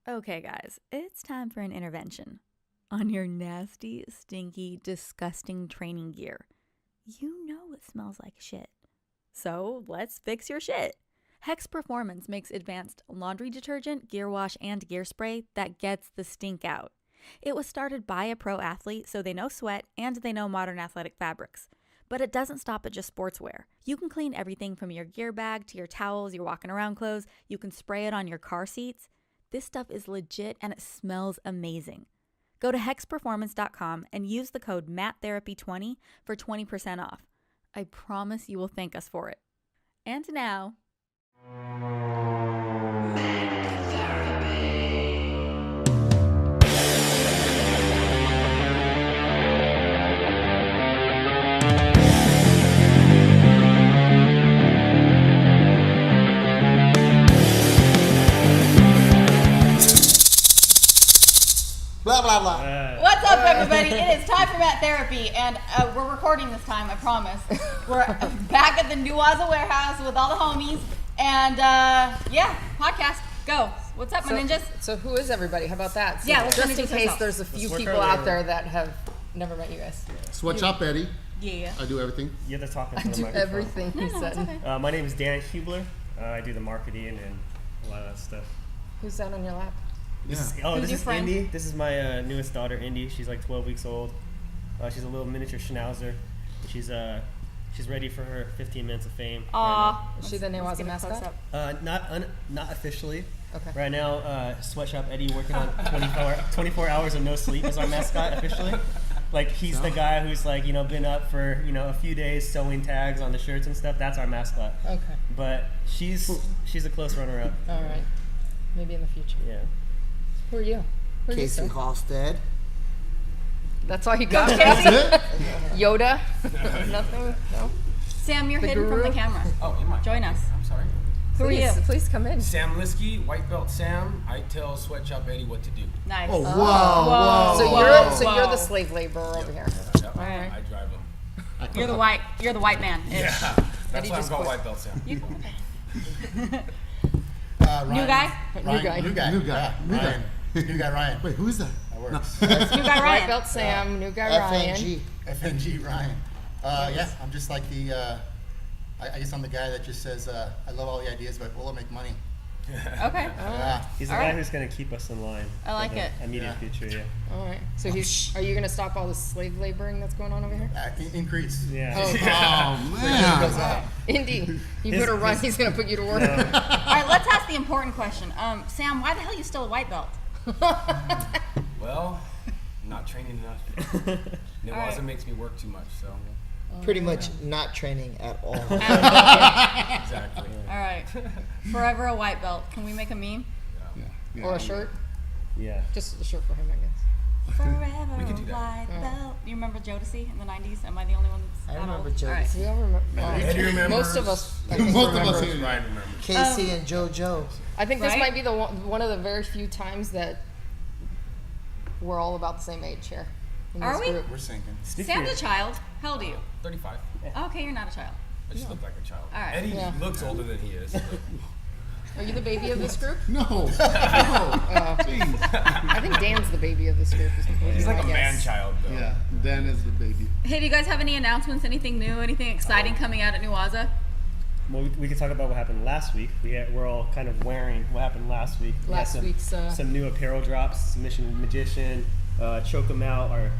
Okay, guys, it's time for an intervention on your nasty, stinky, disgusting training gear. You know it smells like shit. So let's fix your shit. Hex Performance makes advanced laundry detergent, gear wash, and gear spray that gets the stink out. It was started by a pro athlete, so they know sweat and they know modern athletic fabrics. But it doesn't stop at just sportswear. You can clean everything from your gear bag to your towels, your walking around clothes. You can spray it on your car seats. This stuff is legit and it smells amazing. Go to hexperformance.com and use the code MATTHERAPY20 for 20% off. I promise you will thank us for it. And now... Blah, blah, blah. What's up, everybody? It is time for Matt Therapy, and we're recording this time, I promise. We're back at the Newaza warehouse with all the homies, and yeah, podcast, go. What's up, my ninjas? So who is everybody? How about that? So Yeah, let's just in introduce case ourselves. there's a few people out there that have never met you guys. Switch up, Eddie. Yeah. I do everything. You have to talk I into the do microphone. everything he No, it's said. okay. My name is Dan Hubler. I do the marketing and a lot of that stuff. Who's that on your lap? Yeah. This your is friend? Indy. This is my newest daughter, Indy. She's like 12 weeks old. She's a little miniature schnauzer. She's ready for her 15 minutes of fame. Aw. Is she the Let's Newaza get a mascot? Right not officially. Okay. Right now, Sweatshop Eddie working on 24 hours of no sleep is our mascot officially. Like he's the guy who's like been up for a few days sewing tags on the shirts and stuff. That's our mascot. Okay. But she's a close runner up. All right. Maybe in the future. Yeah. Who are you? Who are you, Casey sir? Halstead. That's all you got? Casey. Yoda? Nothing? No? Sam, you're The hidden from guru? the camera. Oh, am I? Join us. I'm sorry. Who are you? Please come in. Sam Liskey, white belt Sam. I tell Sweatshop Eddie what to do. Nice. Oh, whoa. So Whoa. you're the slave laborer over here. Yep. right. I drive him. You're the white man. Yeah. That's Eddie why I'm just called quit. white belt Sam. Ryan. New guy? New guy. New guy. Yeah, Ryan. New guy Ryan. Wait, who is that? That works. New guy White Ryan. belt Sam, new guy Ryan. FNG. FNG Ryan. Yeah, I'm just like the. I guess I'm the guy that just says, I love all the ideas, but will it make money? Okay. Yeah. He's the All guy right. who's gonna keep us in line. I like for the it. Immediate Yeah. future, yeah. All right. So are you going to stop all the slave laboring that's going on over here? Increase. Yeah. Oh, Oh, Goes man. up. Indy, you better run. He's going to put you to work. All right, let's ask the important question. Sam, why the hell are you still a white belt? Well, I'm not training enough. Newaza right. makes me work too much, so Pretty much not training at all. exactly. All right. Forever a white belt. Can we make a meme? Yeah. Or a shirt. Yeah. Just a shirt for him, I guess. Forever We a can do that. white belt. You remember Jodeci in the 90s? Am I the only one that's I that remember old? All right. Jodeci. We all remember. Eddie remembers. Most of us. I think, Most of remember. us here. Ryan remembers. Casey and JoJo. I think this Right? might be the one of the very few times that we're all about the same age here. In Are this we? Group. We're sinking. Sam's a child. How old are you? 35. Okay, you're not a child. I just look like a child. All right. Eddie Yeah. looks older than he is. Are you the baby of this group? No. No. Jeez. I think Dan's the baby of this group. He's like a Yes. man child, though. Yeah, Dan is the baby. Hey, do you guys have any announcements? Anything new? Anything exciting coming out at Newaza? Well, we could talk about what happened last week. We're all kind of wearing what happened last week. We had Last week's, some new apparel drops. Mission Magician, Choke 'em Out, are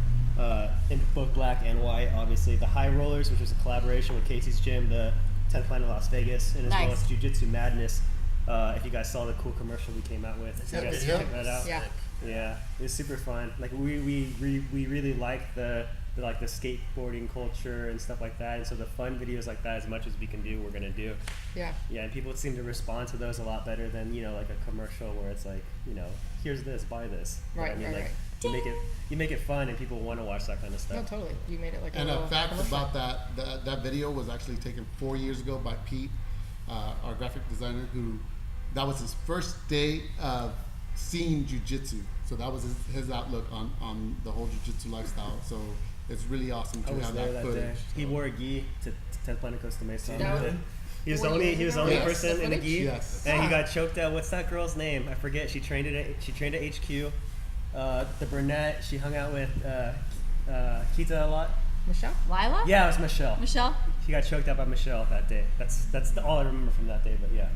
in both black and white. Obviously, the High Rollers, which was a collaboration with Casey's Gym, the 10th Planet Las Vegas, and as well Nice. as Jiu-Jitsu Madness. If you guys saw the cool commercial we came out with, you guys video? check that out. Yeah. Yeah, it was super fun. Like we really like the skateboarding culture and stuff like that. And so the fun videos like that, as much as we can do, we're gonna do. Yeah. Yeah, and people seem to respond to those a lot better than like a commercial where it's like here's this, buy this. You know what Right, I mean, right, like right. you make it fun and people want to watch that kind of No, stuff. totally. You made it like And a a little fact commercial. about that video was actually taken 4 years ago by Pete, our graphic designer, that was his first day of seeing jiu-jitsu. So that was his outlook on the whole jiu-jitsu lifestyle. So it's really awesome I to was have there that that footage. day. He wore a gi to 10th Planet Costa Mesa. That was- He was 4 the only years ago? person Yes. in the gi, Yes. and he got choked out. What's that girl's name? I forget. She trained at HQ. The brunette. She hung out with Kita a lot. Michelle? Lila? Yeah, it was Michelle. Michelle? She got choked out by Michelle that day. That's all I remember from that day. But yeah.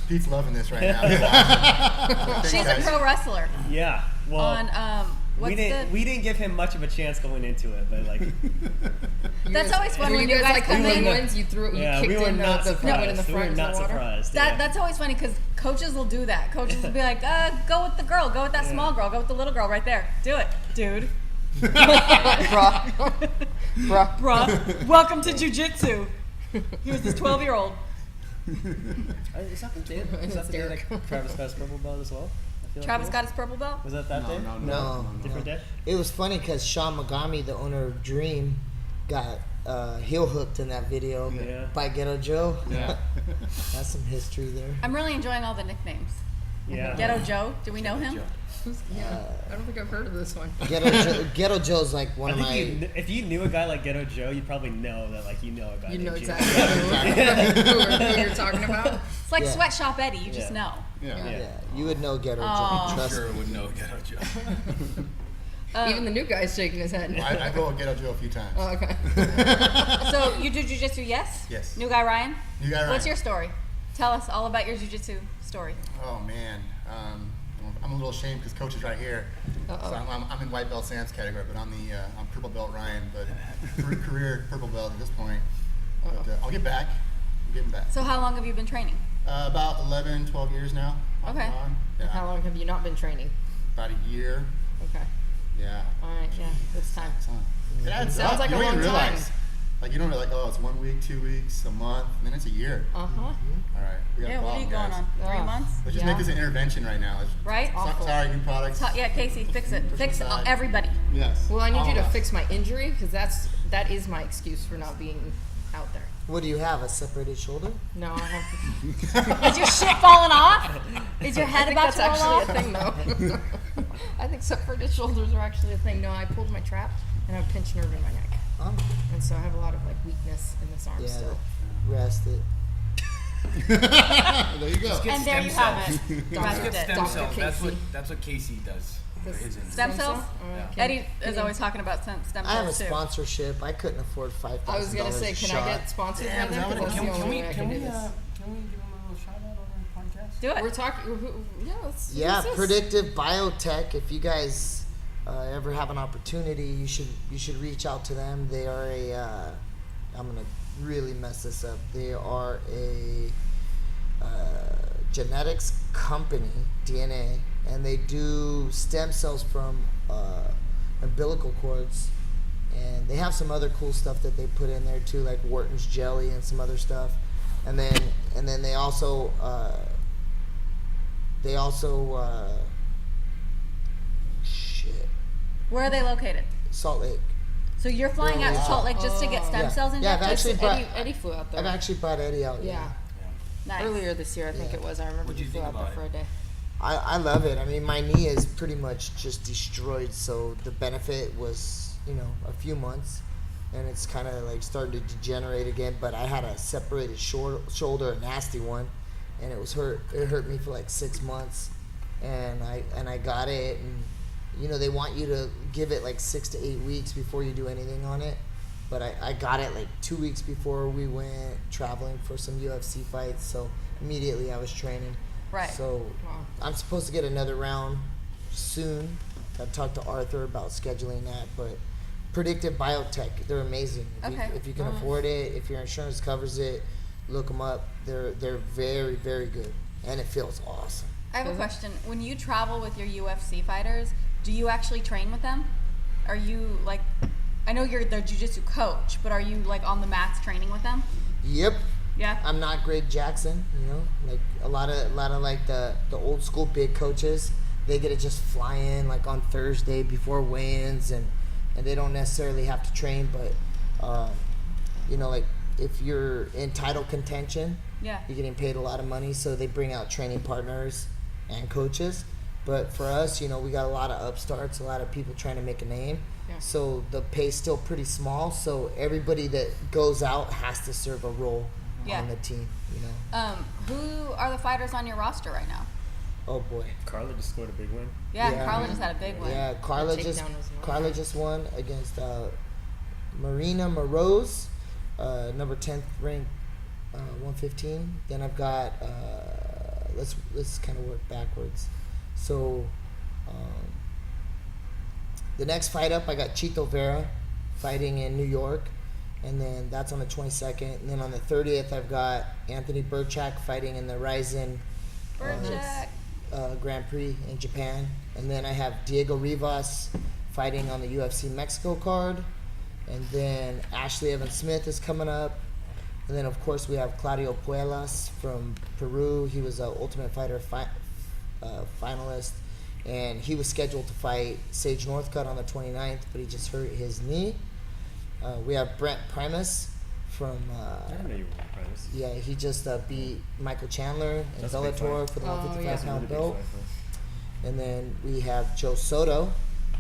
Pete's loving this right now. She's a pro wrestler. Yeah. Well, On what's we didn't give him much of a chance going into it, but like That's always fun Were when you you guys guys like come the in. main ones? You yeah, we kicked were in not the foot in the surprised. We front were into not the water? surprised. Yeah. That's always funny because coaches will do that. Coaches will be like, go with the girl, go with that small girl, go with the little girl right there. Do it, dude. Bruh. Bruh, welcome to Jiu-Jitsu. Here's this 12-year-old. Is that the day that Travis got his purple belt as well? I feel Travis like got his purple belt? Was that day? No. Different day? It was funny because Sean Magami, the owner of Dream, got heel hooked in that video Yeah. by Ghetto Joe. Yeah. That's some history there. I'm really enjoying all the nicknames. Yeah. Ghetto Joe, do we know him? Yeah, I don't think I've heard of this one. Ghetto Joe's like one I of think my. if you knew a guy like Ghetto Joe, you'd probably know that like you know a guy. You know named Joe. exactly who you're talking about. It's like Yeah. Sweatshop Eddie, you just Yeah. know. Yeah. Yeah, you would know Ghetto Aw. Joe. Trust Sure me. would know Ghetto Joe. Even the new guy's shaking his head. Well, I go with Ghetto Joe a few times. Oh, okay. So you do jiu-jitsu, yes? Yes. New guy Ryan? You got it right. What's your story? Tell us all about your jiu-jitsu story. Oh man, I'm a little ashamed because coach is right here. Uh-oh. So I'm in white belt Sam's category, but I'm purple belt Ryan, but career purple belt at this point. But I'll get back. I'm getting back. So how long have you been training? About 11, 12 years now. off and Okay. on. Yeah. How long have you not been training? About a year. Okay. Yeah. All right. Yeah. It's time. It adds Sounds up. like You a don't even long time. realize. Like you don't know, like, oh, it's 1 week, 2 weeks, a month, and then it's a year. Uh huh. All right. We got a Yeah, what are you problem, going guys. on? 3 Oh. months? Let's just Yeah. make this an intervention right now. Right? Awful. Sorry, new products. Yeah, Casey, fix it. Fix aside. everybody. Yes. Well, I need All you to of us. fix my injury because that is my excuse for not being out there. What do you have? A separated shoulder? No, I have. Is your shit falling off? Is your I head think about that's to roll off? actually a thing, though. I think separated shoulders are actually a thing. No, I pulled my trap and I have a pinched nerve in my neck, Oh, and so I have a lot of like weakness in this arm yeah. still. Rest it. There you go. Get And there stem you have cells. it. Let's Rest get it. stem Dr. cells. Casey. That's what Casey does for his injuries. Stem cells? Okay. Eddie is always talking about stem I have a cells too. sponsorship. I couldn't afford $5,000 I was gonna say, can I get sponsored Damn, by is that them? what Because it- that's the only way I can can we do this. give him a little shout out on our podcast? Do it. We're talking. Yeah, let's. Yeah, who's this? Predictive Biotech. If you guys ever have an opportunity, you should reach out to them. They are a. I'm gonna really mess this up. They are a genetics company, DNA, and they do stem cells from umbilical cords, and they have some other cool stuff that they put in there too, like Wharton's jelly and some other stuff, and then they also shit, Where are they located? Salt Lake. So you're flying out to Salt Lake just to get stem Yeah. cells Yeah, I've injected? actually brought, Eddie flew out there. I've actually brought Eddie out. Yeah. Nice. Earlier this year, I think Yeah. it was. I remember What'd he you flew think out there about for it? a day. I love it. I mean, my knee is pretty much just destroyed, so the benefit was, a few months, and it's kind of like starting to degenerate again. But I had a separated shoulder, a nasty one, and it hurt me for like 6 months, and I got it, and they want you to give it like 6 to 8 weeks before you do anything on it. But I got it like 2 weeks before we went traveling for some UFC fights, so immediately I was training. Right. So Wow. I'm supposed to get another round soon. I've talked to Arthur about scheduling that, but Predictive Biotech, they're amazing. Okay. If you can afford it, if your insurance covers it, look them up. They're very, very good, and it feels awesome. I have a question. When you travel with your UFC fighters, do you actually train with them? Are you like, I know you're their jiu-jitsu coach, but are you like on the mats training with them? Yep. Yeah. I'm not Greg Jackson, like a lot of like the old school big coaches. They get to just fly in like on Thursday before weigh-ins, and they don't necessarily have to train. But like if you're in title contention, Yeah. you're getting paid a lot of money, so they bring out training partners and coaches. But for us, you know, we got a lot of upstarts, a lot of people trying to make a name. Yeah. So the pay's still pretty small. So everybody that goes out has to serve a role Yeah. on the team, you know. Who are the fighters on your roster right now? Oh boy. Carla just scored a big win. Yeah, Yeah. Carla just had a big win. Yeah, Carla The just takedown was Carla just won against Marina Moroz, number 10th ranked, 115. Then I've got let's kind of work backwards. So the next fight up, I got Chito Vera fighting in New York, and then that's on the 22nd. And then on the 30th, I've got Anthony Burchak fighting in the Ryzen Burchak. Grand Prix in Japan. And then I have Diego Rivas fighting on the UFC Mexico card. And then Ashley Evans Smith is coming up. And then, of course, we have Claudio Puelas from Peru. He was an Ultimate Fighter finalist. And he was scheduled to fight Sage Northcutt on the 29th, but he just hurt his knee. We have Brent Primus from... I didn't know you were Primus. yeah, he just beat Michael Chandler in That's a big Bellator fight. for the Oh, 155 yeah. That's a really pound big belt. fight for us. And then we have Joe Soto,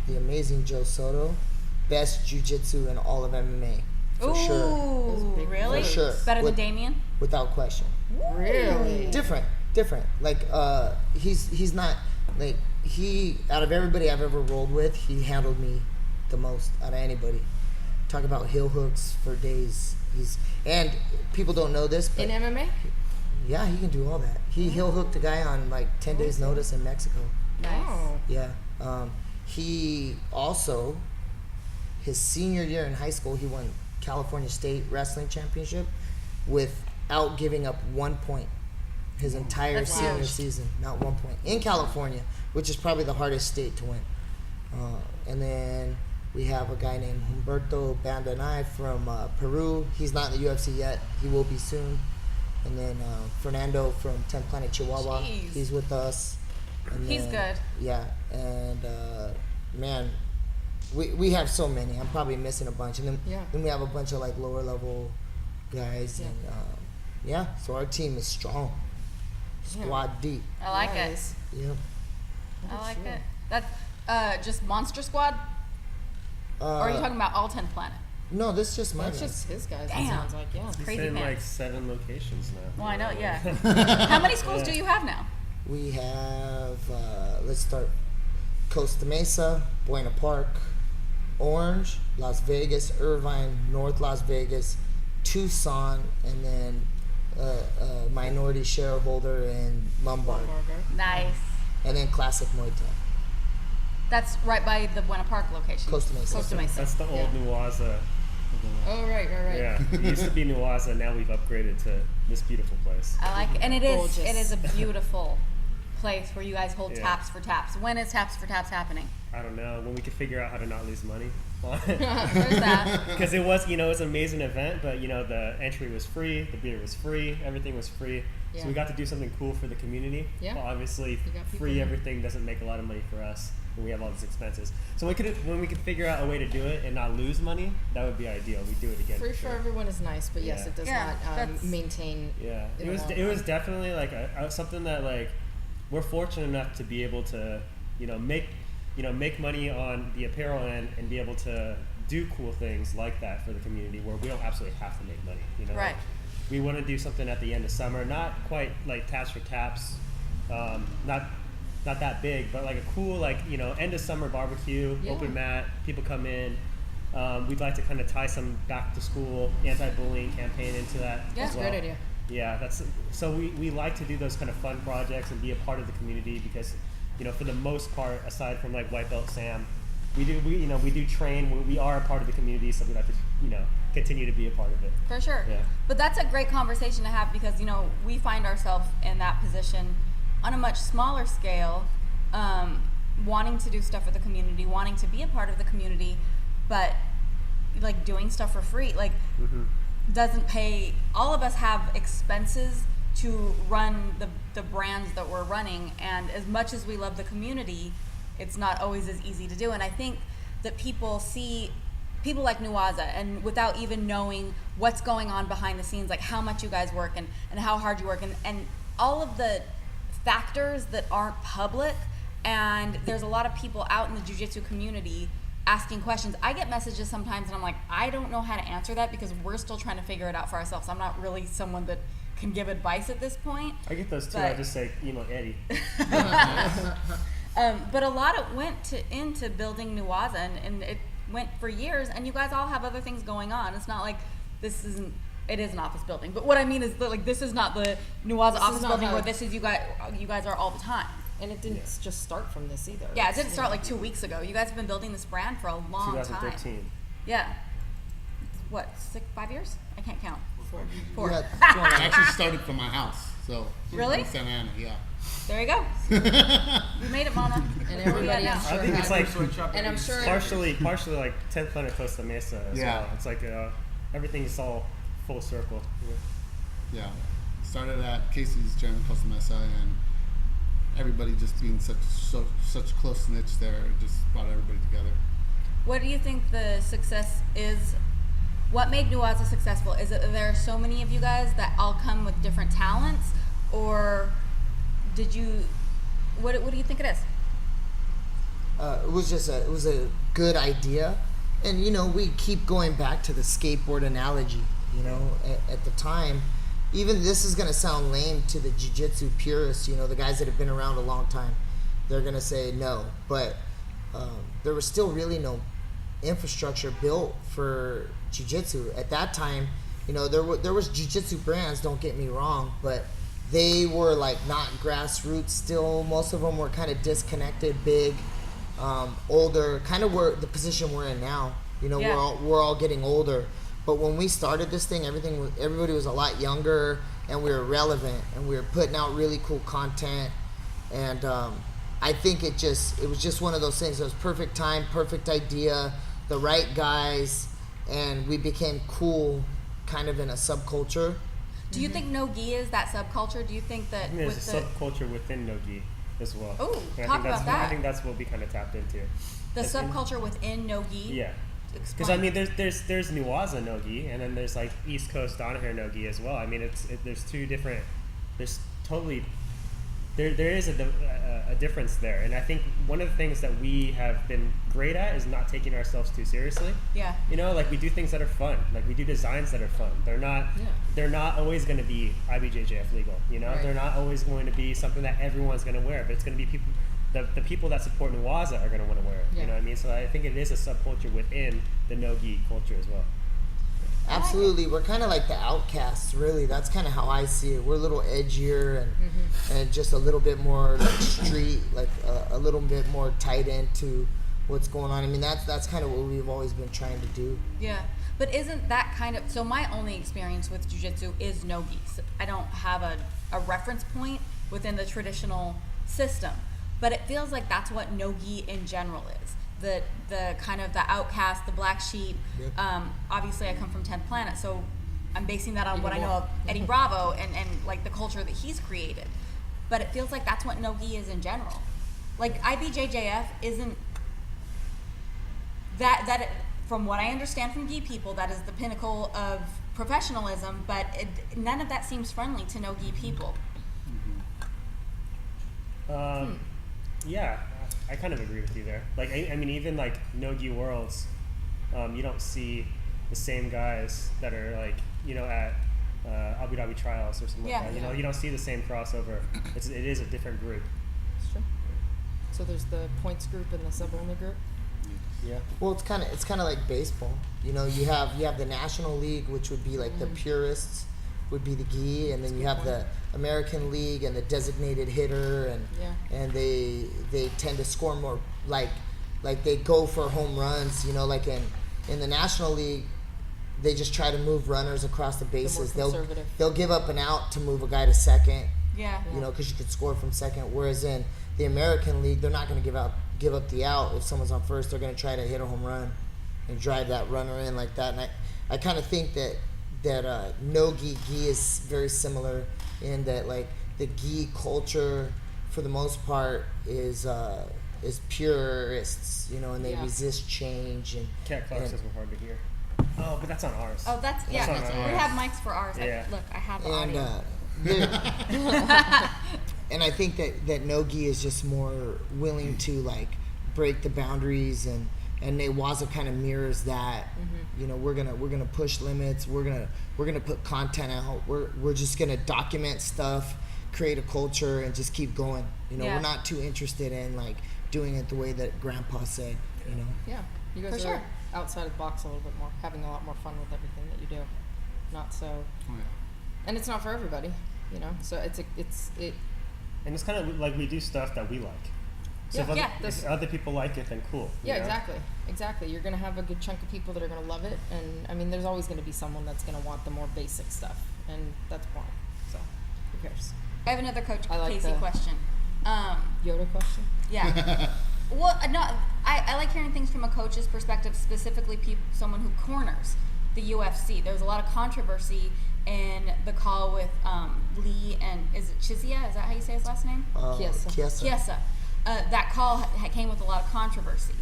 the amazing Joe Soto, best jiu-jitsu in all of MMA, for sure, Ooh, big really? For sure. Better With- than Damien? without question. Really? Different. Like he's not like he out of everybody I've ever rolled with, he handled me the most out of anybody. Talk about heel hooks for days. And people don't know this, but In MMA? yeah, he can do all that. He heel hooked a guy on like 10 days notice in Mexico. Nice. Oh. Yeah. He also, his senior year in high school, he won California State Wrestling Championship without giving up 1 point his entire That's senior huge. season. Not 1 point. In California, which is probably the hardest state to win. And then we have a guy named Humberto Bandanay from Peru. He's not in the UFC yet. He will be soon. And then Fernando from 10 Planet Chihuahua. Jeez. He's with us. And He's good. Yeah, and man, we have so many. I'm probably missing a bunch, and then we have a bunch of like lower level guys, and yeah. So our team is strong, squad deep. I like Nice. Yeah. it. I like sure. it. That's just Monster Squad? Or are you talking about all 10 Planet? No, this is just my That's guys. just his guys, Damn. it sounds like, yeah. He's Crazy in like pants. 7 locations now. Well, I know, yeah. How many schools do you have now? We have let's start Costa Mesa, Buena Park, Orange, Las Vegas, Irvine, North Las Vegas, Tucson, and then a minority shareholder in Lombard, Nice. and then Classic Muay Thai. That's right by the Buena Park location. Costa Mesa. Costa Mesa. That's the old Newaza. Oh, right. Yeah, it used to be Newaza. Now we've upgraded to this beautiful place. I like it. And it is Gorgeous. it is a beautiful place where you guys hold Yeah. taps for taps. When is taps for taps happening? I don't know when we could figure out how to not lose money. There's that. Because it was, it was an amazing event, but the entry was free, the beer was free, everything was free. Yeah. So we got to do something cool for the community. Yeah. Well, obviously, got people free there. everything doesn't make a lot of money for us when we have all these expenses. So when we could figure out a way to do it and not lose money, that would be ideal. We'd do it again. Free for for sure. everyone is nice, but yes, Yeah. it does Yeah, not that's- maintain. Yeah, in it was the long it was run. definitely like something that like we're fortunate enough to be able to make money on the apparel end and be able to do cool things like that for the community where we don't absolutely have to make money. Right. We want to do something at the end of summer, not quite like taps for taps, not that big, but like a cool end of summer barbecue, Yeah. open mat, people come in. We'd like to kind of tie some back to school anti-bullying campaign into that. Yeah. as That's a well. great idea. Yeah, so we like to do those kind of fun projects and be a part of the community because, for the most part, aside from like White Belt Sam, we do train. We are a part of the community, so we like to continue to be a part of it. For sure. Yeah. But that's a great conversation to have because, we find ourselves in that position on a much smaller scale, wanting to do stuff for the community, wanting to be a part of the community, but like doing stuff for free, doesn't pay. All of us have expenses to run the brands that we're running, and as much as we love the community, it's not always as easy to do. And I think that people see people like Newaza, and without even knowing what's going on behind the scenes, like how much you guys work and how hard you work, and all of the factors that aren't public and there's a lot of people out in the jiu-jitsu community asking questions. I get messages sometimes, and I'm like, I don't know how to answer that because we're still trying to figure it out for ourselves. I'm not really someone that can give advice at this point. I get those too. But- I just say, email Eddie. But a lot of went into building Newaza, and it went for years, and you guys all have other things going on. It's not like it is an office building, but what I mean is that, like, this is not the Newaza office building where this is you guys are all the time. And it didn't just start from this either. Yeah, it didn't start like 2 weeks ago. You guys have been building this brand for a long 2013. time. Yeah. What, 5 years? I can't count. Four. Yeah, I actually started from my house, so Really? in Santa Ana, yeah. There you go. You made it, Mona. And Where we at everybody, now? I'm sure, I think it's had- like Switch up and I'm Eddie's- sure partially like 10th Planet Costa Mesa as Yeah. well. It's like everything's all full circle. Yeah, started at Casey's gym, Costa Mesa, and everybody just being such close knit there, it just brought everybody together. What do you think the success is? What made Newaza successful? Is it that there are so many of you guys that all come with different talents, or did you? What do you think it is? It was a good idea, and we keep going back to the skateboard analogy. At the time, even this is gonna sound lame to the jiu-jitsu purists, the guys that have been around a long time, they're gonna say no, but there was still really no infrastructure built for jiu-jitsu at that time. There was jiu-jitsu brands, don't get me wrong, but they were like not grassroots still. Most of them were kind of disconnected, big, older, kind of where the position we're in now. Yeah. We're all getting older. But when we started this thing, everybody was a lot younger, and we were relevant, and we were putting out really cool content. And I think it was just one of those things. It was perfect time, perfect idea, the right guys, and we became cool, kind of in a subculture. Do you think Nogi is that subculture? Do you think that I think there's with a subculture within Nogi as well. Oh, And talk I think about that. I think that's what we kind of tapped into. the subculture within Nogi? Yeah. Because Explain. there's Newaza Nogi, and then there's like East Coast Donaher Nogi as well. I mean, there's two different. There's totally. There is a difference there, and I think one of the things that we have been great at is not taking ourselves too seriously. Yeah. Like we do things that are fun. Like we do designs that are fun. They're not always going to be IBJJF legal. Right. They're not always going to be something that everyone's going to wear, but it's going to be people. The people that support Newaza are going to want to wear it. Yeah. You know what I mean? So I think it is a subculture within the Nogi culture as well. Absolutely, we're kind of like the outcasts, really. That's kind of how I see it. We're a little edgier and just a little bit more like street, like a little bit more tied into what's going on. I mean, that's kind of what we've always been trying to do. Yeah, but isn't that kind of, so my only experience with jiu-jitsu is Nogi. So I don't have a reference point within the traditional system, but it feels like that's what Nogi in general is. The kind of the outcast, the black sheep. Yep. Obviously I come from 10th Planet, so I'm basing that on Even what I know more. of Eddie Bravo and like the culture that he's created. But it feels like that's what Nogi is in general. Like IBJJF isn't that from what I understand from gi people, that is the pinnacle of professionalism, but none of that seems friendly to no-gi people. Yeah, I kind of agree with you there. Like, I mean, even like no-gi worlds, you don't see the same guys that are like, at Abu Dhabi trials or something Yeah. like that. You don't see the same crossover. It is a different group. That's true. So there's the points group and the sub-only group. Yeah. Well, it's kind of like baseball. You have the National League, which would be like the purists, would be the gi, and then you have the American League and the designated hitter, and they tend to score more like they go for home runs. Like in the National League, they just try to move runners across the bases. conservative. They'll give up an out to move a guy to second. Yeah. Because you could score from second. Whereas in the American League, they're not going to give up the out if someone's on first. They're going to try to hit a home run and drive that runner in like that. And I kind of think that no-gi is very similar in that, like, the gi culture for the most part is purists, and they resist change and Cat Clark says we're hard to hear. Oh, but that's on ours. Oh, that's on we ours. have mics for ours. Yeah. Look, I have the and audio. And I think that Nogi is just more willing to like break the boundaries, and Newaza kind of mirrors that. You know, we're gonna push limits. We're gonna put content out. We're just gonna document stuff, create a culture, and just keep going. You know, we're not too interested in like doing it the way that Grandpa said. You know. Yeah, you guys are outside of the box a little bit more, having a lot more fun with everything that you do. Not so, and it's not for everybody. You know, so it's and it's kind of like we do stuff that we like. So if other people like it, then cool. Yeah, exactly. You're gonna have a good chunk of people that are gonna love it, and I mean, there's always gonna be someone that's gonna want the more basic stuff, and that's boring. So who cares? I have another Coach I like Casey the- question. Yoda question. Yeah. Well, no, I like hearing things from a coach's perspective, specifically someone who corners the UFC. There was a lot of controversy in the call with Lee and, is it Chizia? Is that how you say his last name? Chiesa. That call came with a lot of controversy.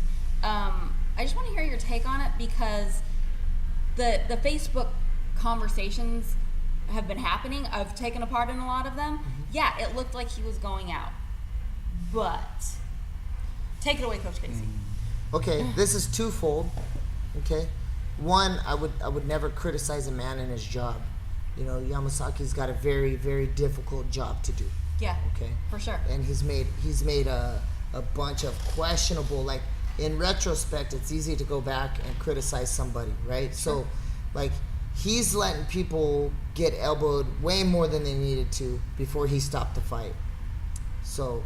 I just want to hear your take on it, because the Facebook conversations have been happening. I've taken a part in a lot of them. Yeah, it looked like he was going out. But take it away, Coach Casey. Okay, this is twofold. Okay, one, I would never criticize a man in his job. You know, Yamasaki's got a very, very difficult job to do. Yeah. Okay. For sure. And he's made a bunch of questionable, like, in retrospect, it's easy to go back and criticize somebody, right? So, like, he's letting people get elbowed way more than they needed to before he stopped the fight. So,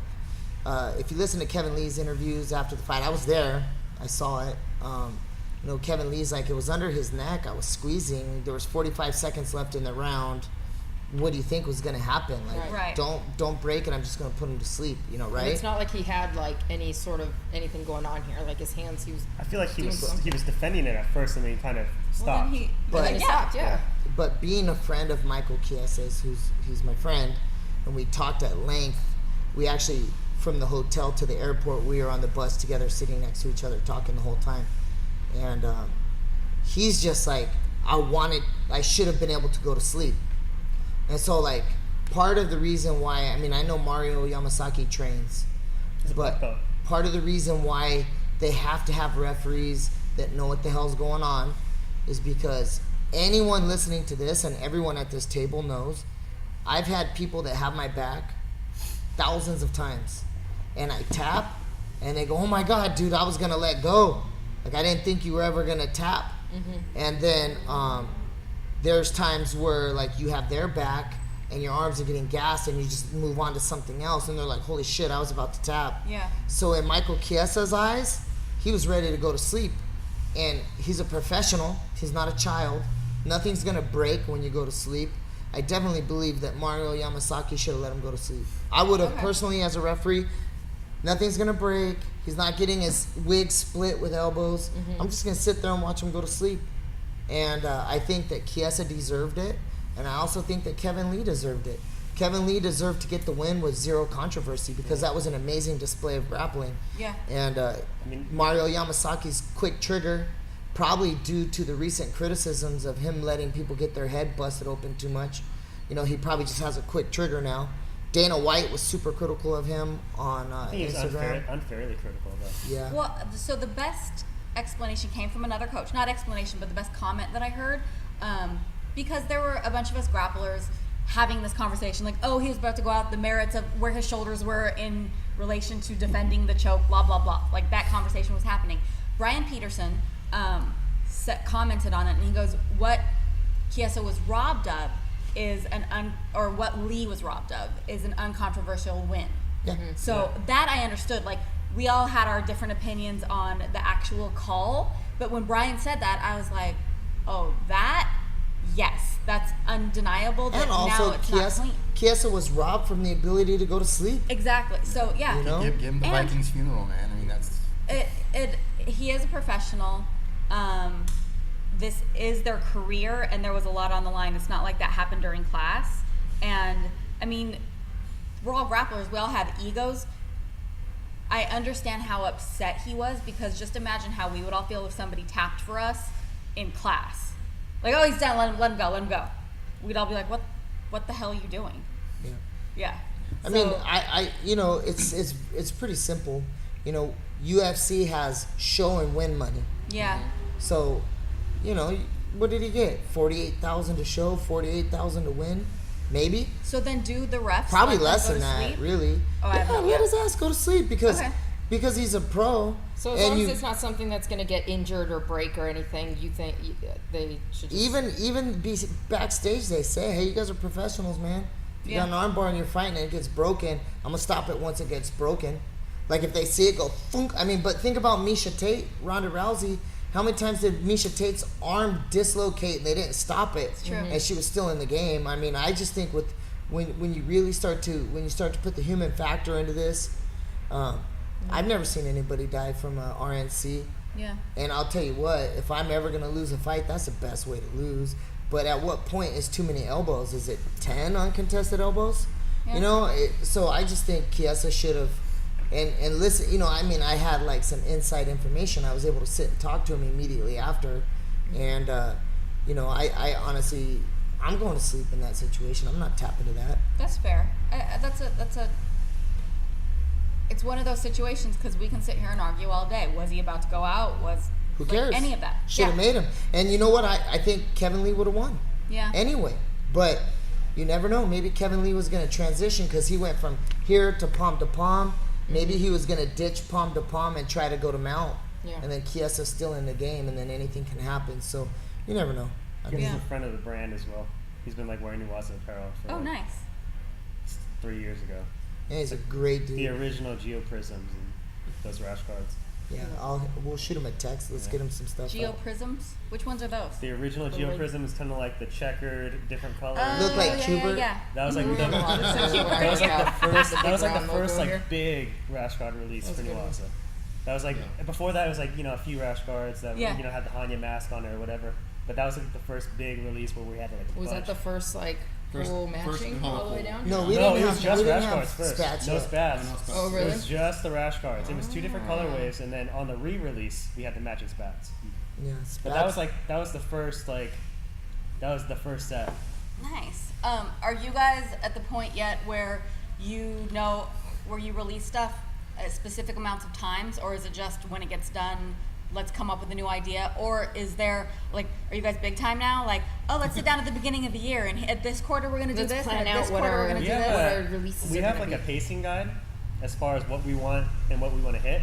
if you listen to Kevin Lee's interviews after the fight, I was there. I saw it. You know, Kevin Lee's like, it was under his neck. I was squeezing. There was 45 seconds left in the round. What do you think was going to happen? Like, Right. don't break it. I'm just going to put him to sleep. You know, right? And it's not like he had like any sort of anything going on here. Like his hands, he was. I feel like he doing was something. defending it at first, and then he kind of stopped. But then he stopped. Yeah. But being a friend of Michael Chiesa's, he's my friend, and we talked at length. We actually, from the hotel to the airport, we were on the bus together, sitting next to each other, talking the whole time. And he's just like, I should have been able to go to sleep. And so, like, part of the reason why, I mean, I know Mario Yamasaki trains, but part of the reason why they have to have referees that know what the hell's going on is because anyone listening to this and everyone at this table knows, I've had people that have my back thousands of times, and I tap, and they go, "Oh my God, dude, I was gonna let go. Like, I didn't think you were ever gonna tap." And then there's times where, like, you have their back and your arms are getting gassed, and you just move on to something else, and they're like, "Holy shit, I was about to tap." Yeah. So in Michael Chiesa's eyes, he was ready to go to sleep, and he's a professional. He's not a child. Nothing's gonna break when you go to sleep. I definitely believe that Mario Yamasaki should have let him go to sleep. I would have personally, as a referee. Nothing's gonna break. He's not getting his wig split with elbows. I'm just gonna sit there and watch him go to sleep. And I think that Chiesa deserved it, and I also think that Kevin Lee deserved it. Kevin Lee deserved to get the win with zero controversy, because that was an amazing display of grappling. Yeah. And Mario Yamasaki's quick trigger, probably due to the recent criticisms of him letting people get their head busted open too much. You know, he probably just has a quick trigger now. Dana White was super critical of him on I think he was Instagram. unfairly critical of us. Yeah. Well, so the best explanation came from another coach. Not explanation, but the best comment that I heard. Because there were a bunch of us grapplers having this conversation, like, oh, he was about to go out, the merits of where his shoulders were in relation to defending the choke, blah, blah, blah. Like, that conversation was happening. Brian Peterson commented on it, and he goes, what Chiesa was robbed of is or what Lee was robbed of is an uncontroversial win. Yeah. So that I understood. Like, we all had our different opinions on the actual call, but when Brian said that, I was like, oh, yes, that's undeniable. That And also, now it's not clean. Chiesa was robbed from the ability to go to sleep. Exactly. So yeah, You know? Give him the And- Vikings funeral, man. I mean, that's. he is a professional. This is their career, and there was a lot on the line. It's not like that happened during class. And I mean, we're all grapplers. We all have egos. I understand how upset he was, because just imagine how we would all feel if somebody tapped for us in class. Like, oh, he's down, let him go. We'd all be like, what the hell are you doing? Yeah. Yeah. I mean, I you know, it's pretty simple. You know, UFC has show and win money. Yeah. So, you know, what did he get? 48,000 to show, 48,000 to win, maybe. So then, do the refs Probably let them less go than to that, sleep? really. Oh, I have no let his ass go to sleep because he's a pro. So as long as it's not something that's going to get injured or break or anything, you think they should just... Even backstage they say, hey, you guys are professionals, man. If you got an arm bar and you're fighting and it gets broken, I'm gonna stop it once it gets broken. Like if they see it go funk. I mean, but think about Misha Tate, Ronda Rousey. How many times did Misha Tate's arm dislocate and they didn't stop it? It's true. And she was still in the game. I mean, I just think with when you really start to put the human factor into this, I've never seen anybody die from a RNC. Yeah. And I'll tell you what, if I'm ever gonna lose a fight, that's the best way to lose. But at what point is too many elbows? Is it 10 uncontested elbows? Yeah. You know, so I just think Chiesa should have. And listen, you know, I mean, I had like some inside information. I was able to sit and talk to him immediately after, and you know, I honestly, I'm going to sleep in that situation. I'm not tapping to that. That's fair. It's one of those situations because we can sit here and argue all day. Was he about to go out? Who cares? Any of that? Should have made him. And you know what? I think Kevin Lee would have won. Yeah. Anyway, but you never know. Maybe Kevin Lee was going to transition because he went from here to palm. Maybe he was going to ditch palm to palm and try to go to mount. Yeah. And then Chiesa's still in the game, and then anything can happen. So you never know. He's a friend of the brand as well. He's been like wearing Newaza Apparel for nice. 3 years ago. Yeah, he's a great dude. The original Geo Prisms and those rash guards. Yeah, we'll shoot him a text. Let's get him some stuff. Geo Prisms? Which ones are those? The original Geo Prism is kind of like the checkered, different colors. Look like Kubert. Yeah. That was like the first like big rash guard release for Newaza. That was like before that it was like, you know, a few rash guards that you know had the Hanya mask on it or whatever. But that was like the first big release where we had like a Was bunch. that the first like full matching all the way down? No, it was just rash guards first. Spats No yet. spats. Oh, really? It was just the rash guards. It was 2 different colorways, and then on the re-release we had the matching spats. Yeah, But that was the first set. Nice. Are you guys at the point yet where you release stuff at specific amounts of times, or is it just when it gets done, let's come up with a new idea? Or is there, like, are you guys big time now? Like, let's sit down at the beginning of the year, and at this quarter we're going to do this, and at this quarter we're going to do this. What our releases We are have gonna like be. a pacing guide as far as what we want and what we want to hit.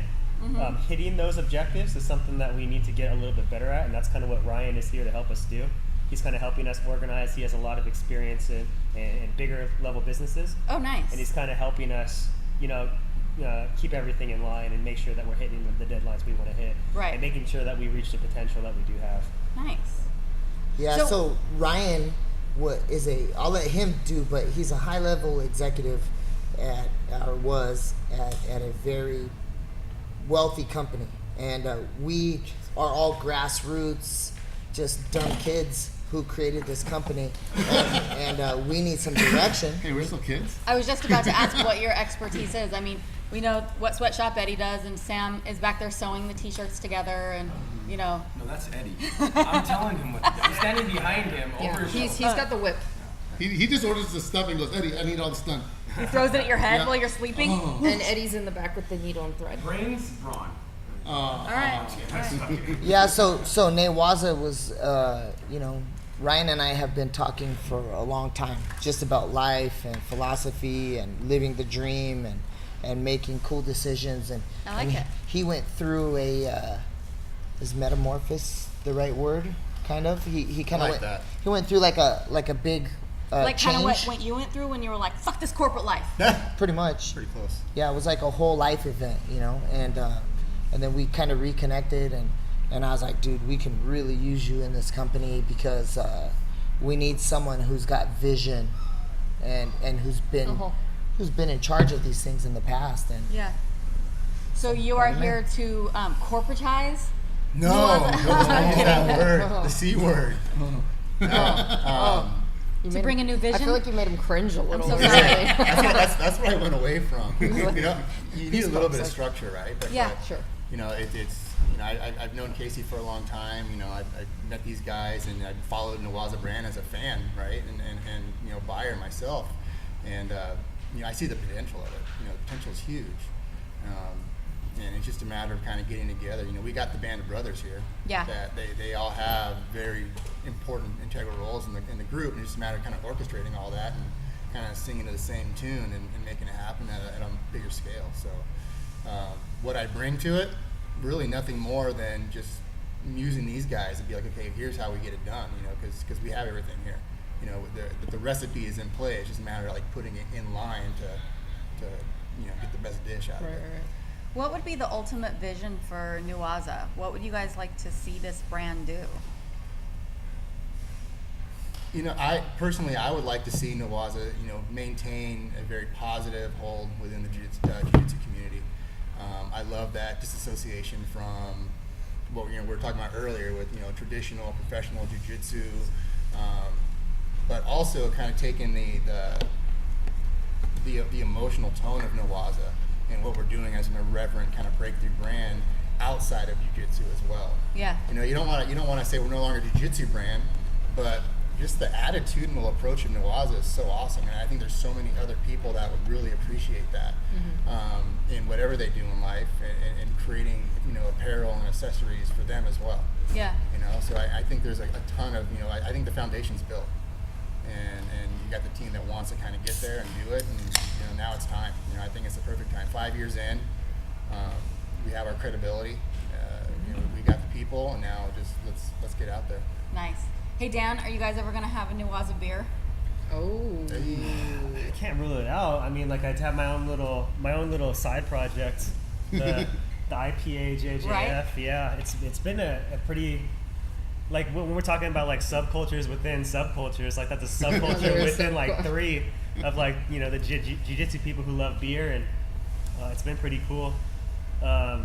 Hitting those objectives is something that we need to get a little bit better at, and that's kind of what Ryan is here to help us do. He's kind of helping us organize. He has a lot of experience in bigger level businesses. Oh, nice. And he's kind of helping us, you know, keep everything in line and make sure that we're hitting the deadlines we want to hit. Right. And making sure that we reach the potential that we do have. Nice. Yeah, so Ryan I'll let him do, but he's a high level executive was at a very wealthy company. And we are all grassroots, just dumb kids who created this company, and we need some direction. Hey, we're still kids. I was just about to ask what your expertise is. I mean, we know what Sweatshop Eddie does, and Sam is back there sewing the t-shirts together, and you know. No, that's Eddie. I'm telling him what to do. I'm standing behind him over his He's shoulder. got the whip. He just orders the stuff and goes, Eddie, I need all this done. He throws it at your head Yeah. while you're sleeping. Oh. And Eddie's in the back with the needle and thread. Brains, brawn. All right. Yeah, so Newaza was, you know, Ryan and I have been talking for a long time, just about life and philosophy and living the dream and making cool decisions. And I like it. He went through is metamorphosis the right word? Kind of. He kind of like that. He went through like a big Like kind of change. what you went through when you were like, fuck this corporate life. Pretty much. Pretty close. Yeah, it was like a whole life event, you know, and then we kind of reconnected, and I was like, dude, we can really use you in this company because we need someone who's got vision and who's been in charge of these things in the past. And Yeah. So you are here to corporatize? No, don't use that word. The C word. To bring a new vision? I feel like you made him cringe a little. so bit. sorry. That's what I went away from. You know, you need a little bit of like- structure, right? But, Yeah, sure. You know, it's you know, I've known Casey for a long time. You know, I've met these guys, and I've followed Newaza brand as a fan, right? And you know, buyer myself. And I see the potential of it. The potential is huge. And it's just a matter of kind of getting together. We got the band of brothers here. Yeah. That they all have very important integral roles in the group, and it's just a matter of kind of orchestrating all that and kind of singing to the same tune and making it happen at a bigger scale. So what I bring to it, really nothing more than just using these guys to be like, okay, here's how we get it done, because we have everything here. The recipe is in play. It's just a matter of like putting it in line to get the best dish out of it. Right. What would be the ultimate vision for Newaza? What would you guys like to see this brand do? I personally, I would like to see Newaza, maintain a very positive hold within the jiu-jitsu community. I love that disassociation from what we were talking about earlier with traditional professional jiu-jitsu, but also kind of taking the emotional tone of Newaza and what we're doing as an irreverent kind of breakthrough brand outside of jiu-jitsu as well. Yeah. You don't want to say we're no longer a jiu-jitsu brand, but just the attitudinal approach of Newaza is so awesome, and I think there's so many other people that would really appreciate that in whatever they do in life, and creating apparel and accessories for them as well. Yeah. So I think there's a ton of I think the foundation's built, and you got the team that wants to kind of get there and do it, and now it's time. I think it's the perfect time. 5 years in, we have our credibility. We got the people, and now just let's get out there. Nice. Hey Dan, are you guys ever gonna have a Newaza beer? Oh. I can't rule it out. I mean, like I'd have my own little side project, the IPA JJF. Right? Yeah, it's been a pretty, like when we're talking about like subcultures within subcultures, like that's a subculture within like three of like the jiu-jitsu people who love beer, and it's been pretty cool. I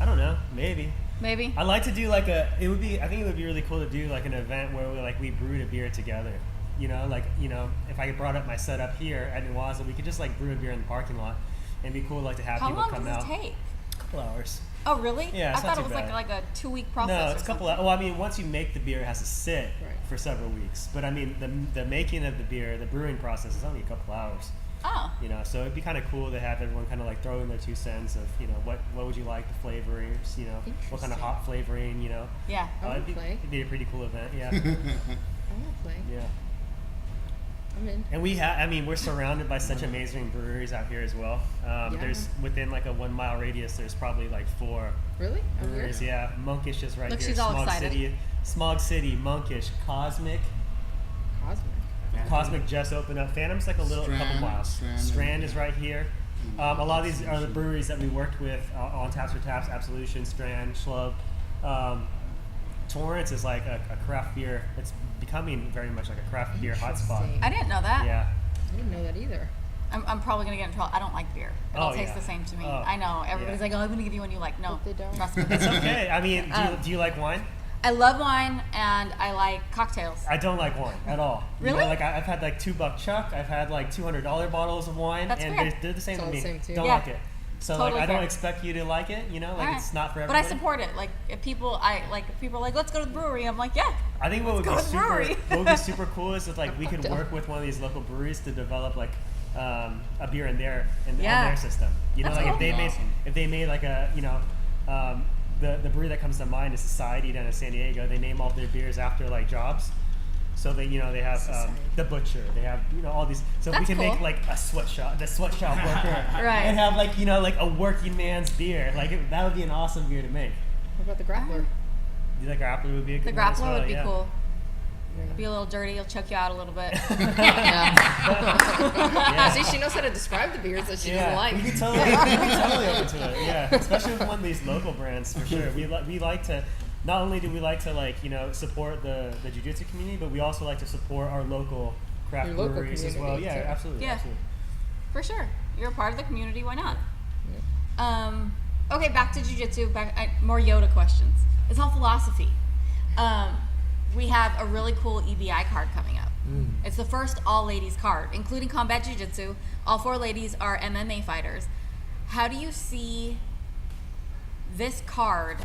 don't know, maybe. I'd like to do I think it would be really cool to do like an event where we brewed a beer together. If I brought up my setup here at Newaza, we could just like brew a beer in the parking lot, and it'd be cool to have How people long come does out. it take? A couple hours. Oh really? Yeah, I it's thought not it was too bad. like a 2-week process. No, it's or a couple something. of, well, I mean, once you make the beer, it has to sit Right. for several weeks. But I mean, the making of the beer, the brewing process is only a couple hours. Oh. So it'd be kind of cool to have everyone kind of like throw in their 2 cents of, what would you like the flavorings, what kind of hop flavoring, Yeah. It'd be a pretty cool event, yeah. I want to play. Yeah. I'm in. And we're surrounded by such amazing breweries out here as well. There's within like a 1 mile radius, there's probably like 4 Really? breweries. Yeah, Monkish is right Look, here. she's all excited. Smog City, Monkish, Cosmic. Cosmic just opened up. Phantom's like couple miles. Strand is right here. A lot of these are the breweries that we worked with on Taps for Taps, Absolution, Strand, Schlub. Torrance is like a craft beer. It's becoming very much like a craft beer hotspot. I didn't know that. Yeah. I didn't know that either. I'm probably gonna get in trouble. I don't like beer. It all tastes yeah. the same to me. Oh, I know. Everybody's like, "Oh, I'm gonna give you one you like." No, But they don't. trust me. It's okay. I mean, do you like wine? I love wine and I like cocktails. I don't like wine at all. Really? I've had like $2 Chuck. I've had like $200 bottles of wine, That's and fair. they're the same It's to all me. the same too. Don't Yeah. like it. So Totally I don't fair. expect you to like it. All right. It's not for But everybody. I support it. Like if people are like, let's go to the brewery. I'm like, yeah. I think what would go be to the brewery. super cool is if like we could work with one of these local breweries to develop like a beer on their system. That's Like cool. if they made like a the brewery that comes to mind is Society down in San Diego. They name all their beers after like jobs. So they they have the Butcher. They have all these. So if we That's can make cool. like the sweatshop worker, Right. and have like like a working man's beer. Like that would be an awesome beer to make. What about the grappler? Do you think Grappler would be a The good one as grappler well? would be Yeah. cool. Be a little dirty. It'll choke you out a little bit. Yeah. See, she knows how to describe the beers that she doesn't like. We can totally open to it. Yeah, especially with one of these local brands for sure. We like to. Not only do we like to support the jiu-jitsu community, but we also like to support our local craft Your local breweries as well. community, Yeah, too. absolutely. Yeah. Absolutely. For sure. You're a part of the community. Why not? Okay, back to jiu-jitsu. More Yoda questions. It's all philosophy. We have a really cool EBI card coming up. It's the first all-ladies card, including combat jiu-jitsu. All 4 ladies are MMA fighters. How do you see this card,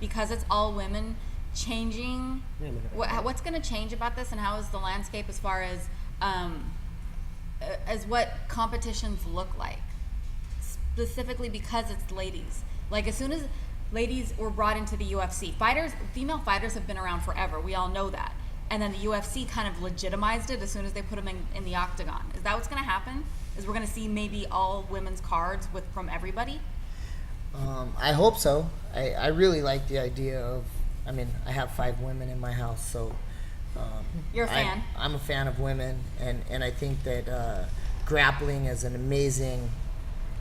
because it's all women, changing? Yeah, look at that. What's going to change about this, and how is the landscape as far as as what competitions look like, specifically because it's ladies. Like as soon as ladies were brought into the UFC, female fighters have been around forever. We all know that. And then the UFC kind of legitimized it as soon as they put them in the octagon. Is that what's going to happen? Is we're going to see maybe all women's cards from everybody? I hope so. I really like the idea of, I have 5 women in my house, so you're a fan. I'm a fan of women, and I think that grappling is an amazing,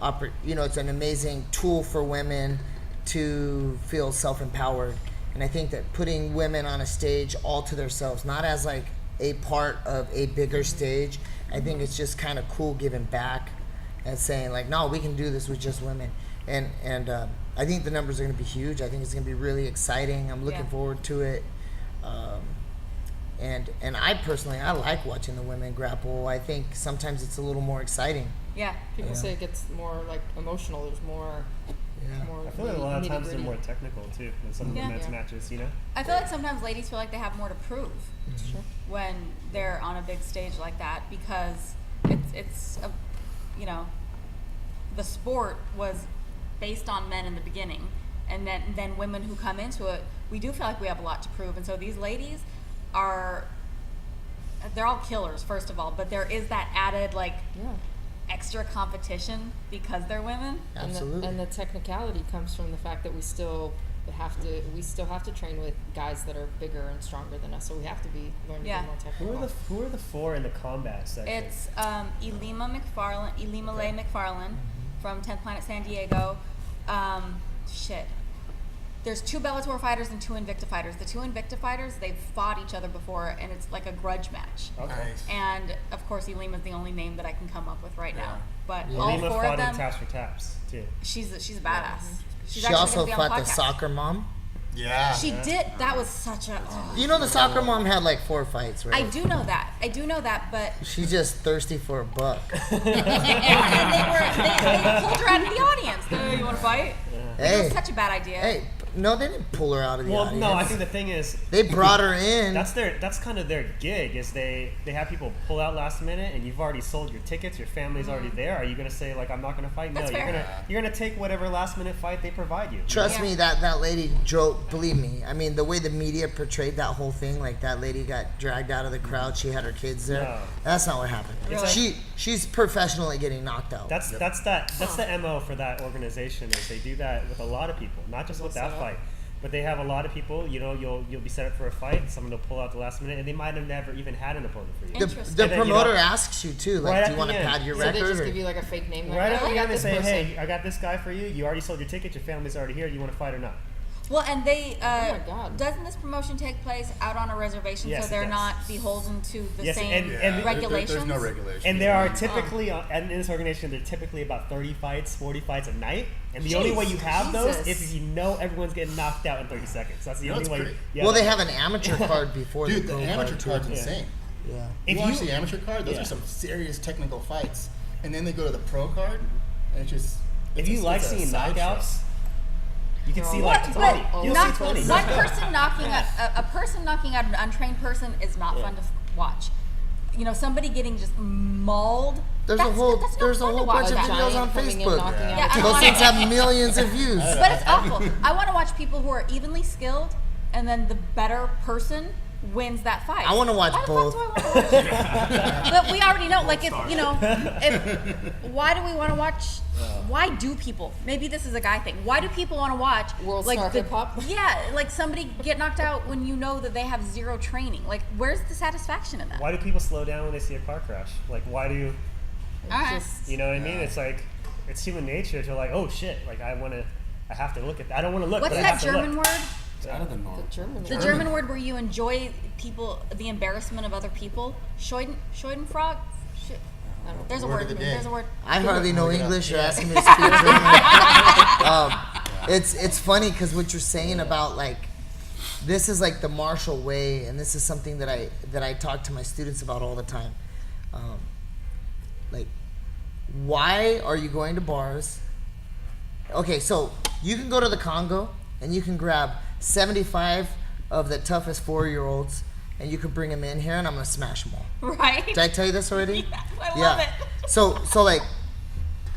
it's an amazing tool for women to feel self-empowered. And I think that putting women on a stage all to themselves, not as like a part of a bigger stage, I think it's just kind of cool giving back and saying like, no, we can do this with just women. And I think the numbers are going to be huge. I think it's going to be really exciting. I'm looking forward to it. And I personally, I like watching the women grapple. I think sometimes it's a little more exciting. Yeah. People say it gets more like emotional. There's more. More I feel like a lot of times they're more technical too than some of the men's matches. I feel like sometimes ladies feel like they have more to prove when they're on a big stage like that, because it's the sport was based on men in the beginning, and then women who come into it, we do feel like we have a lot to prove. And so these ladies they're all killers, first of all, but there is that added extra competition because they're women. Absolutely. And the technicality comes from the fact that we still have to train with guys that are bigger and stronger than us, so we have to be learning to be more technical. Who are the 4 in the combat section? It's Elima Leigh McFarland from 10th Planet San Diego. There's 2 Bellator fighters and 2 Invicta fighters. The 2 Invicta fighters, they've fought each other before, and it's like a grudge match. Okay. Nice. And of course, Elima's the only name that I can come up with right now. But all Elima 4 fought of them, in Taps for Taps too. she's a badass. She's She actually also gonna be on fought the podcast. soccer mom. Yeah. She did. That was such a. You know the soccer mom had like 4 fights, right? I do know that, but She's just thirsty for a buck. and they pulled her out of the audience. You want to fight? It Hey, was such a bad idea. hey, no, they didn't pull her out of the audience. No, I think the thing is they brought her in. that's kind of their gig. Is they have people pull out last minute, and you've already sold your tickets. Your family's already there. Are you gonna say like, I'm not gonna fight? That's No, fair. you're gonna take whatever last minute fight they provide you. Trust me, that lady drove. Believe me. I mean, the way the media portrayed that whole thing, like that lady got dragged out of the crowd. She had her kids there. No. That's not what happened. Really? She's professionally getting knocked out. That's the MO for that organization. Is they do that with a lot of people, not just with that fight. But they have a lot of people, you'll be set up for a fight, someone will pull out the last minute, and they might have never even had an opponent for you. The promoter asks you too, like, right do you want to pad your So record? they just or- give you like a fake name. Like, Right oh, at I the got end, they this say, person. hey, I got this guy for you, you already sold your ticket, your family's already here, do you want to fight or not? Well, and they my God. doesn't this promotion take place out on a reservation, Yes, so they're it does. not beholden to the Yes, same and regulations? There's no regulations. And there are typically, and in this organization, there are typically about 30 fights, 40 fights a night. And the only way you have those Jesus. is if you know everyone's getting knocked out in 30 seconds. That's the only That's way. great. Well, they have an amateur card before Dude, the the pro amateur card, too. card's insane. Yeah. If You watch you- the amateur card, those Yeah. are some serious technical fights. And then they go to the pro card, and it's just... If you like it's a seeing sideshow. knockouts, you can see What? like But 20. You'll not see 20. one person knocking a person knocking out an untrained person is not fun to watch. Somebody getting just mauled. There's that's a whole not there's a fun to whole watch bunch of that. videos on coming in, Facebook. knocking out Yeah, a I Those wanna- things have millions of views. But it's awful. I want to watch people who are evenly skilled, and then the better person wins that fight. I wanna watch Why the both. fuck do I want to watch? But we already know, like, why do we want to watch? Why do people? Maybe this is a guy thing. Why do people want to watch World like Star Hip Hop? Yeah, like somebody get knocked out when you know that they have zero training. Like, where's the satisfaction in that? Why do people slow down when they see a car crash? Like, why do Alright. you know what I mean? It's like, it's human nature to like, oh shit, like I have to look at that. I don't want to look. What's but I that have to German look. word? It's out of the norm. The German word where you enjoy the embarrassment of other people. Schadenfreude? There's a Word word. of the day. There's a word. I hardly know English. You're asking me to speak German. It's funny because what you're saying about like this is like the martial way, and this is something that I talk to my students about all the time. Like, why are you going to bars? Okay, so you can go to the Congo and you can grab 75 of the toughest 4-year-olds and you could bring them in here, and I'm gonna smash them all. Right. Did I tell you this already? Yes, I love it. So like,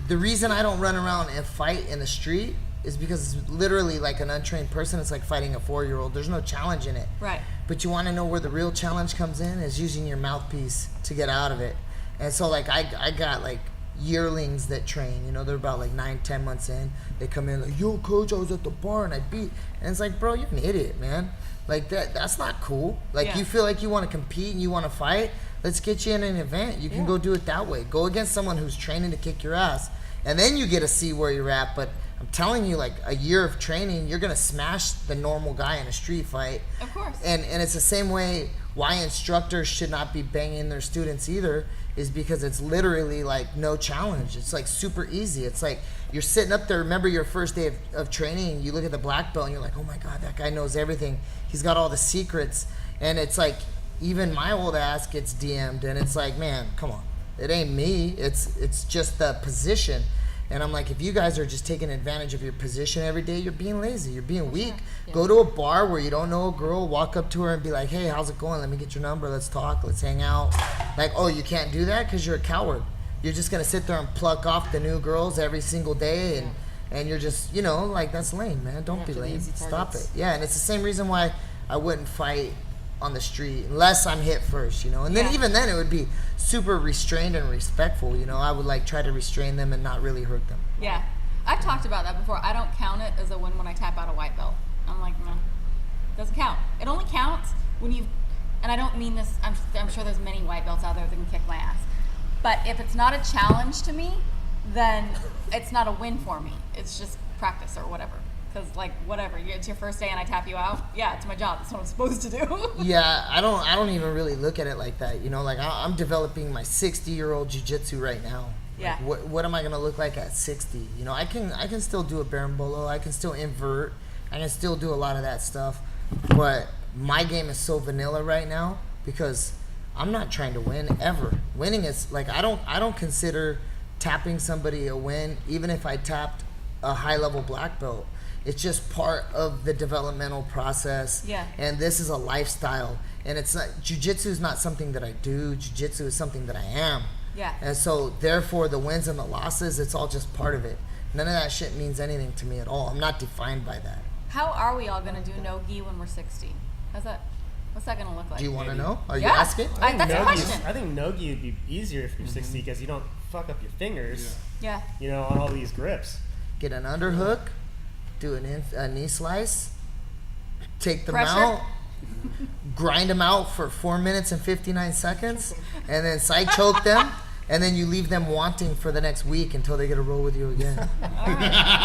the reason I don't run around and fight in the street is because it's literally like an untrained person. It's like fighting a 4-year-old. There's no challenge in it. Right. But you want to know where the real challenge comes in is using your mouthpiece to get out of it. And so like I got like yearlings that train, you know, they're about like 9-10 months in. They come in like, yo coach, I was at the bar and I beat, and it's like, bro, you're an idiot, man. Like that's not cool. Like you feel like you want to compete and you want to fight, let's get you in an event. You can go do it that way. Go against someone who's training to kick your ass, and then you get to see where you're at. But I'm telling you, like a year of training, you're gonna smash the normal guy in a street fight. Of course. And it's the same way why instructors should not be banging their students either, is because it's literally like no challenge. It's like super easy. It's like you're sitting up there, remember your first day of training, and you look at the black belt and you're like, oh my God, that guy knows everything. He's got all the secrets. And it's like, even my old ass gets DM'd, and it's like, man, come on. It ain't me. It's just the position. And I'm like, if you guys are just taking advantage of your position every day, you're being lazy. You're being weak. Yeah. Go to a bar where you don't know a girl, walk up to her and be like, hey, how's it going? Let me get your number. Let's talk. Let's hang out. Like, oh, you can't do that because you're a coward. You're just going to sit there and pluck off the new girls every single day. And you're just, you know, like, that's lame, man. Don't be lame. Stop it. Yeah, and it's the same reason why I wouldn't fight on the street unless I'm hit first, you know. And then even then it would be super restrained and respectful, you know. I would like try to restrain them and not really hurt them. Yeah. I've talked about that before. I don't count it as a win when I tap out a white belt. I'm like, no, doesn't count. It only counts when you've, and I don't mean this, I'm sure there's many white belts out there that can kick my ass. But if it's not a challenge to me, then it's not a win for me. It's just practice or whatever. Because, like, whatever, it's your first day and I tap you out, yeah, it's my job. That's what I'm supposed to do. Yeah, I don't even really look at it like that. You know, like, I'm developing my 60-year-old jiu-jitsu right now. Yeah. Like, what am I going to look like at 60? You know, I can still do a berimbolo. I can still invert. I can still do a lot of that stuff. But my game is so vanilla right now because I'm not trying to win ever. Winning is, like, I don't consider tapping somebody a win, even if I tapped a high-level black belt. It's just part of the developmental process. Yeah. And this is a lifestyle. And it's not, jiu-jitsu is not something that I do. Jiu-jitsu is something that I am. Yeah. And so, therefore, the wins and the losses, it's all just part of it. None of that shit means anything to me at all. I'm not defined by that. How are we all going to do Nogi when we're 60? What's that going to look like? Do you want to know? Are you Yeah. asking? That's a question. I think Nogi would be easier if you're 60 because you don't fuck up your fingers, Yeah. you know, on all these grips. Get an underhook, do a knee slice, take them Pressure. out, grind them out for 4 minutes and 59 seconds, and then side choke them, and then you leave them wanting for the next week until they get a roll with you again.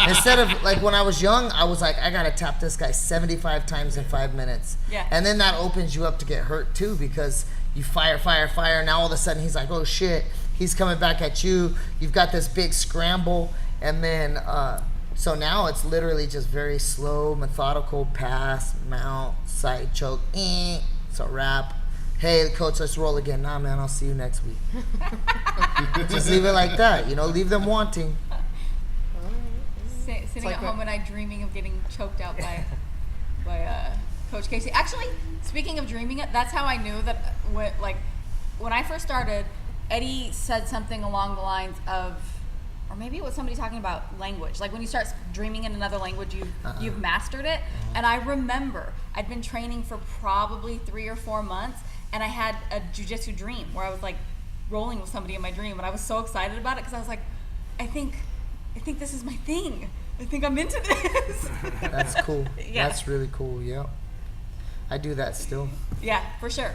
Instead of, like, when I was young, I was like, I gotta tap this guy 75 times in 5 minutes. Yeah. And then that opens you up to get hurt too, because you fire. Now all of a sudden he's like, oh shit, he's coming back at you. You've got this big scramble, and then so now it's literally just very slow, methodical pass, mount, side choke. It's a wrap. Hey, coach, let's roll again. Nah, man, I'll see you next week. Just leave it like that, you know, leave them wanting. Sitting like at home and I dreaming of getting choked out by Coach Casey. Actually, speaking of dreaming it, that's how I knew that when I first started, Eddie said something along the lines of, or maybe it was somebody talking about language. Like when you start dreaming in another language, you've mastered it. And I remember I'd been training for probably 3 or 4 months, and I had a jiu-jitsu dream where I was like rolling with somebody in my dream, and I was so excited about it because I was like, I think this is my thing. I think I'm into this. That's cool. Yeah. That's really cool. Yeah, I do that still. Yeah, for sure.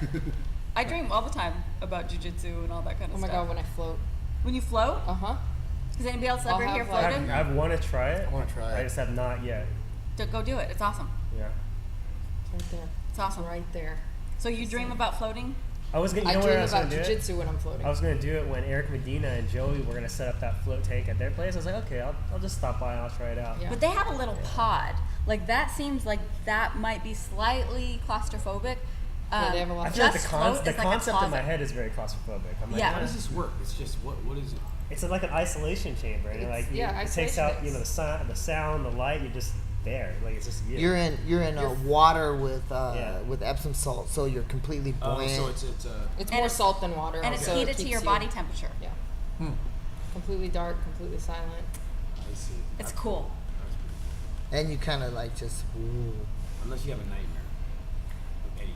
I dream all the time about jiu-jitsu and all that kind of Oh my stuff. god, when I float. When you float? Uh-huh. Has anybody else I'll ever have, here like- floated? I want to try it. I want to try it. I just have not yet. Go do it. It's awesome. Yeah. Right there. It's awesome. Right there. So you dream about floating? I was gonna. I You know where I dream was about gonna do it? jiu-jitsu when I'm floating. I was gonna do it when Eric Medina and Joey were gonna set up that float tank at their place. I was like, okay, I'll just stop by and I'll try it out. Yeah. But they have a little pod. Like that seems like that might be slightly claustrophobic. Yeah, they have a lot I of feel like Just the float is like a concept in my closet. head is very claustrophobic. I'm like, Yeah. How does this work? It's just what is it? It's like an isolation chamber, and It's- it yeah, takes out isolation the sound, the light. You just there. Like it's just you. You're in water with Epsom salt, so you're completely Oh, buoyant. so It's more salt than water. And it's so it heated to keeps your you- body temperature. Yeah. Completely dark, completely silent. I see. It's cool. And you kind of like just. Ooh. Unless you have a nightmare.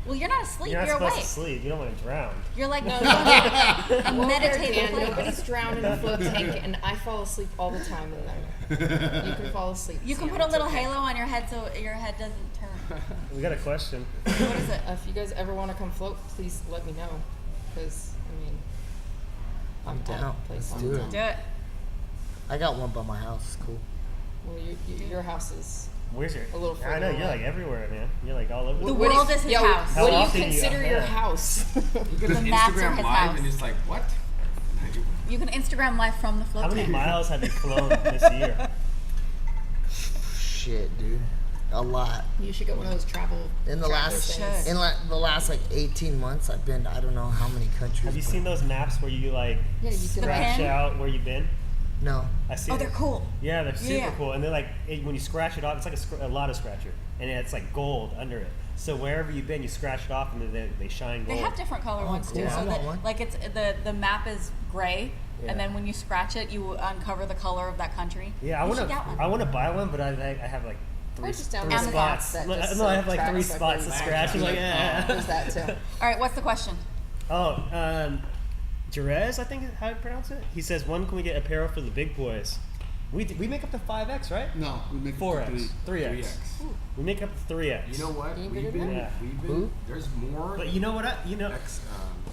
Well, you're not asleep. You're not You're supposed awake. to sleep. You don't want to drown. You're like No, a meditative Dan, place. nobody's drowned in a float tank, and I fall asleep all the time in there. You can fall asleep. You can Sam, put a it's little okay. halo on your head so your head doesn't turn. We got a question. What is it? If you guys ever want to come float, please let me know. Because, I mean, I'm down. Place Let's on do town. it. Do it. I got one by my house. It's cool. Well, your house is Where's your? a little I further know you're away. like everywhere, man. You're like all over. The place. world is his house. How What do you often consider you- your yeah. house? You get an The maps are Instagram his live house. and it's like, what? You can Instagram live from the float How many tank. miles have you flown this year? Shit, dude. A lot. You should get one of those travel. In the tracker last things. the last like 18 months, I've been I don't know how many countries. Have you but- seen those maps where you like Yeah, you can scratch pin? out where you've been? No. I see. Oh, they're cool. Yeah, they're super Yeah. cool, and they're like when you scratch it off, it's like a lot of scratcher, and it's like gold under it. So wherever you've been, you scratch it off, and they shine gold. They have different color Oh, ones cool. too. I So want that, one. like it's the map is gray, Yeah. and then when you scratch it, you uncover the color of that country. Yeah, I You want should get one. to buy one, but I have like three, Or just down three the spots. that No, just I have like tracks 3 like spots to where you scratch. I'm like, There's that too. All right, what's the question? Oh, Jerez, I think is how you pronounce it. He says, when can we get apparel for the big boys? We make up to 5X, right? No, we make it to 4X, 3X. 3X. We make up to 3X. You know what? Can you We've bigger been, than that? we've been, Who? there's more. But you know what? X,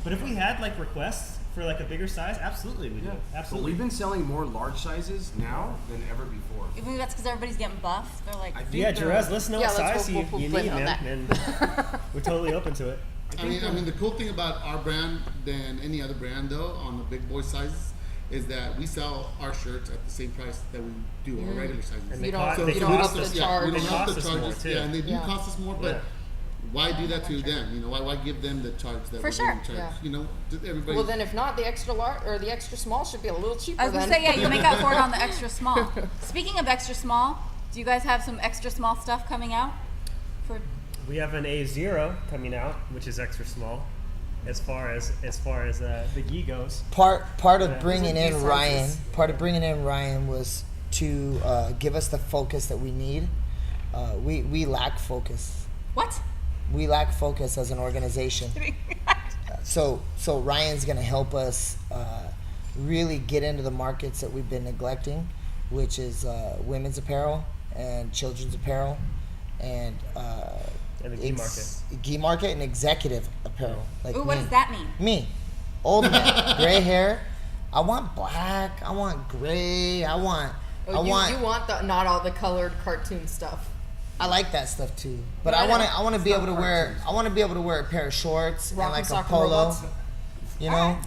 But if we had like requests for like a bigger size, absolutely we do. But Absolutely. we've been selling more large sizes now than ever before. Maybe that's because everybody's getting buff. They're like, I think Yeah, the- Jerez, let us know Yeah, what let's- size we'll you plan need, on man. that. And we're totally open to it. I mean, the cool thing about our brand than any other brand though on the big boy sizes is that we sell our shirts at the same price that we do our regular sizes. And they You don't, cost- So they you so don't we have cost to us- charge. we They don't have cost the us more, charges, too. yeah, and they do Yeah. cost us more, but Yeah. why do that to them? You know, why give them the charge that For we're sure. getting charged? Yeah. You know, everybody. Well, then if not, the extra large or the extra small should be a little cheaper. I was gonna then. say, yeah, you make up for it on the extra small. Speaking of extra small, do you guys have some extra small stuff coming out? For We have an A0 coming out, which is extra small, as far as the gi goes. Part Yeah. of bringing These are in these Ryan. sizes. Part of bringing in Ryan was to give us the focus that we need. We lack focus. what? We lack focus as an organization. So Ryan's gonna help us really get into the markets that we've been neglecting, which is women's apparel and children's apparel, and And the gi market. gi market and executive apparel. Like Ooh, what me. does that mean? Me, old man, gray hair. I want black. I want gray. I want. Oh, you want the not all the colored cartoon stuff. I like that stuff too, but Yeah, I I want know. to. I want to be able to wear. I want to be able to wear a pair of shorts and Rock like and a sock polo. robots. You know,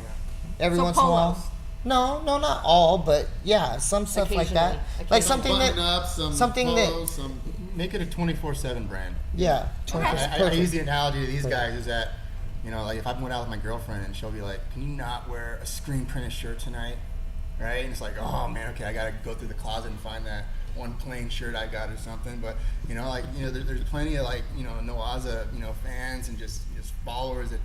every So once in a while. polos. No, not all, but yeah, some stuff like that. Occasionally. Like something button that. up, some something that- polos, some Make it a 24/7 brand. Yeah, Okay. I perfect. use the analogy to these guys is that, you know, like if I went out with my girlfriend and she'll be like, "Can you not wear a screen printed shirt tonight?" Right? And it's like, oh man, okay, I gotta go through the closet and find that one plain shirt I got or something. But you know, like there's plenty of like Newaza fans and just followers that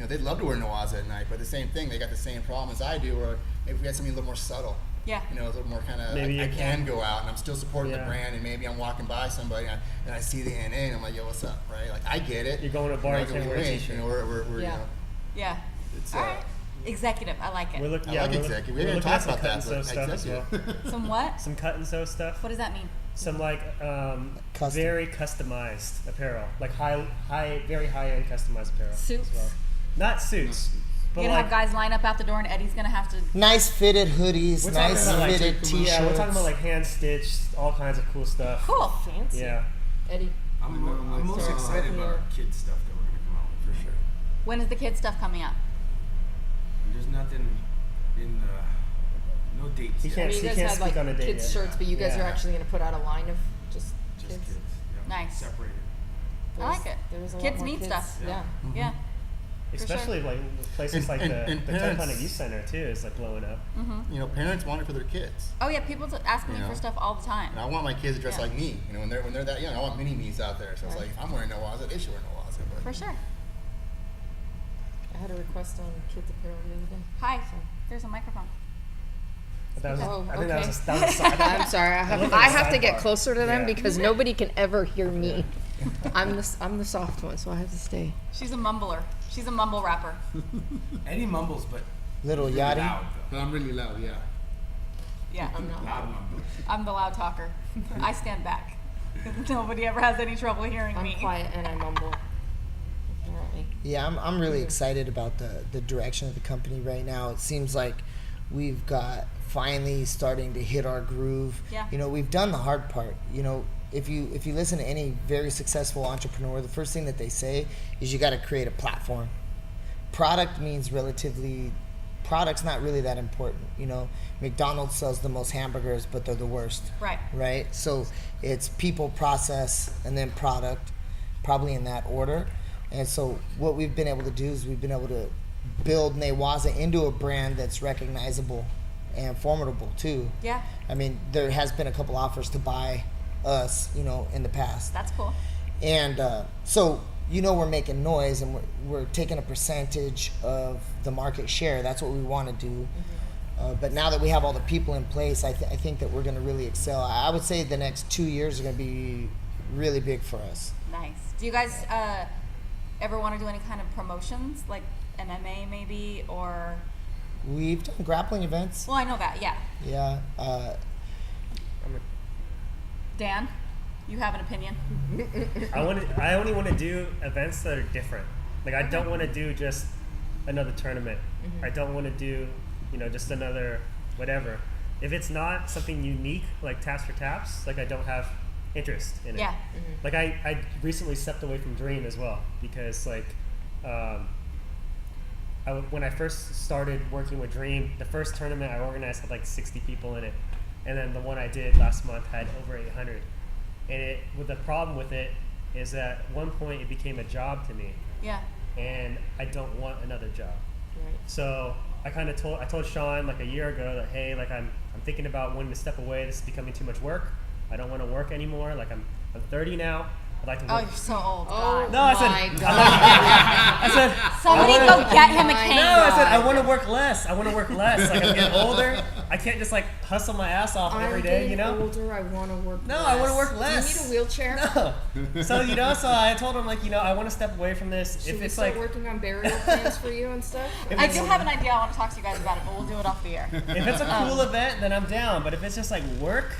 they'd love to wear Newaza at night, but the same thing, they got the same problem as I do, where maybe we had something a little more subtle. Yeah. A little more kind of, Maybe I you can go out and I'm still supporting the Yeah. brand, and maybe I'm walking by somebody and I see the NA and I'm like, yo, what's up, right? Like, I get it. You're going to a bar, you can't wear a t-shirt. We're Yeah. Yeah. it's, All right. Executive. I like We're it. looking. I Yeah, like we're executive. We we're didn't looking at talk some about cut and that, sew but stuff as well. executive. Some what? Some cut and sew stuff. What does that mean? Some like Custom. very customized apparel, like very high end customized apparel. Suits? As well. Not suits, but You're gonna like have guys line up out the door, and Eddie's gonna have to. Nice fitted hoodies, we're talking nice about like fitted t-shirts. yeah, we're talking about like hand stitched, all kinds of cool stuff. Cool. Fancy. Yeah. Eddie. I'm most Sorry. excited about our kids stuff that we're gonna come out with for sure. When is the kid stuff coming out? There's nothing in no dates He yet. can't- You guys can't had speak like on a date kids yet. shirts, but you guys Yeah. are actually going to put out a line of just Just kids. kids. Yeah. Nice. Separated. I like it. There was a lot Kids more need kids. stuff. Yeah. Yeah. Especially like places like And the Ten parents- Planet Youth Center too is like blowing up. You know, parents want it for their kids. Oh yeah, people ask me You know? for stuff all the time. And I want my kids to dress Yeah. like me. You know, when they're that young, I want mini me's out there. So it's Right. like, if I'm wearing Newaza, they should wear Newaza. But For sure. I had a request on kids apparel the other day. Hi. There's a microphone. But that was, Oh, I think that okay. was that was a side. I'm sorry. I looked have, like I a have to get sidebar. closer to them Yeah. because nobody can ever hear me. I'm the soft one, so I have to stay. She's a mumbler. She's a mumble rapper. Eddie mumbles, but Little really Yachty. loud, But I'm really loud, yeah. Yeah. I'm not though. Loud mumble. I'm the loud talker. I stand back. Nobody ever has any trouble hearing I'm me. quiet and I mumble. Apparently. Yeah, I'm really excited about the direction of the company right now. It seems like we've got finally starting to hit our groove. Yeah. You know, we've done the hard part. You know, if you listen to any very successful entrepreneur, the first thing that they say is you got to create a platform. Product's not really that important. You know, McDonald's sells the most hamburgers, but they're the worst. Right. Right? So it's people, process, and then product, probably in that order. And so what we've been able to do is we've been able to build Newaza into a brand that's recognizable and formidable too. Yeah. I mean, there has been a couple offers to buy us, you know, in the past. That's cool. And so, you know, we're making noise and we're taking a percentage of the market share. That's what we want to do. But now that we have all the people in place, I think that we're going to really excel. I would say the next 2 years are going to be really big for us. Nice. Do you guys ever want to do any kind of promotions, like MMA maybe, or? We've done grappling events. Well, I know that. Yeah. Yeah. Dan, you have an opinion? I only want to do events that are different. Like I don't want to do just another tournament. I don't want to do, you know, just another whatever. If it's not something unique like Taps for Taps, like I don't have interest in it. Yeah. Like I recently stepped away from Dream as well because like when I first started working with Dream, the first tournament I organized had like 60 people in it, and then the one I did last month had over 800. And the problem with it is that at one point it became a job to me, Yeah. and I don't want another job. Right. So I told Sean like a year ago that hey, like I'm thinking about wanting to step away. This is becoming too much work. I don't want to work anymore. Like I'm 30 now. I'd like to Oh, work. you're so old. Oh God. No, I said- my I God. I said Somebody I go wanna- get him a cane. No, I said I want to work less. I want to work less. Like I'm getting older. I can't just like hustle my ass off every I'm day. getting You know. older. I want to work. No, less. I wanna work less. Do you need a wheelchair? No. So you know, so I told him like, you know, I want to step away from this. Should If we it's start like, working on burial plans for you and stuff? I do have an idea. I want to talk to you guys about it, but we'll do it off the air. if it's a cool event, then I'm down. But if it's just like work,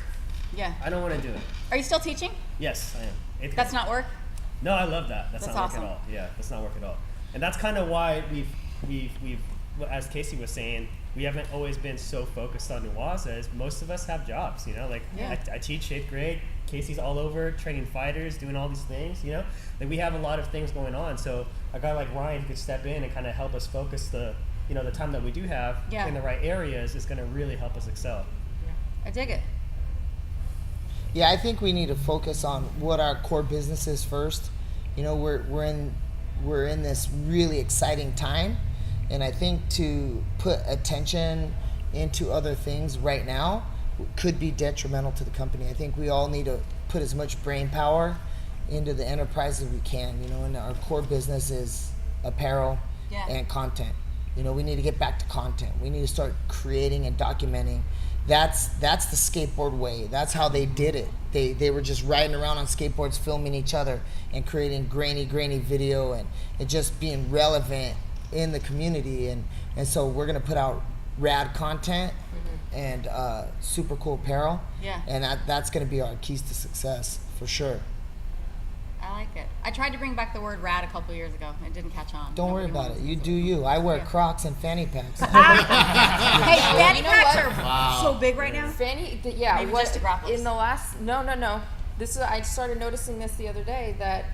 Yeah. I don't want to do it. Are you still teaching? Yes, I am. Eighth That's grade. not work. No, I love that. That's That's not awesome. work at all. Yeah, that's not work at all. And that's kind of why we've as Casey was saying, we haven't always been so focused on Newaza. As most of us have jobs, you know. Like Yeah. I teach 8th grade. Casey's all over training fighters, doing all these things. You know, like we have a lot of things going on. So a guy like Ryan who could step in and kind of help us focus the time that we do have Yeah. in the right areas is going to really help us excel. I dig it. Yeah, I think we need to focus on what our core business is first. You know, we're in this really exciting time, and I think to put attention into other things right now could be detrimental to the company. I think we all need to put as much brain power into the enterprise as we can. You know, and our core business is apparel Yeah. and content. You know, we need to get back to content. We need to start creating and documenting. That's the skateboard way. That's how they did it. They were just riding around on skateboards, filming each other and creating grainy video and just being relevant in the community. And so we're gonna put out rad content and super cool apparel. Yeah. And that's gonna be our keys to success for sure. I like it. I tried to bring back the word rad a couple years ago. It didn't catch on. Don't worry Nobody about it. wants You to. do you. I wear Crocs and fanny packs. Hey, fanny You know packs what? are so big right now. Fanny, Maybe what just to grapples. in the last? No. This is I started noticing this the other day that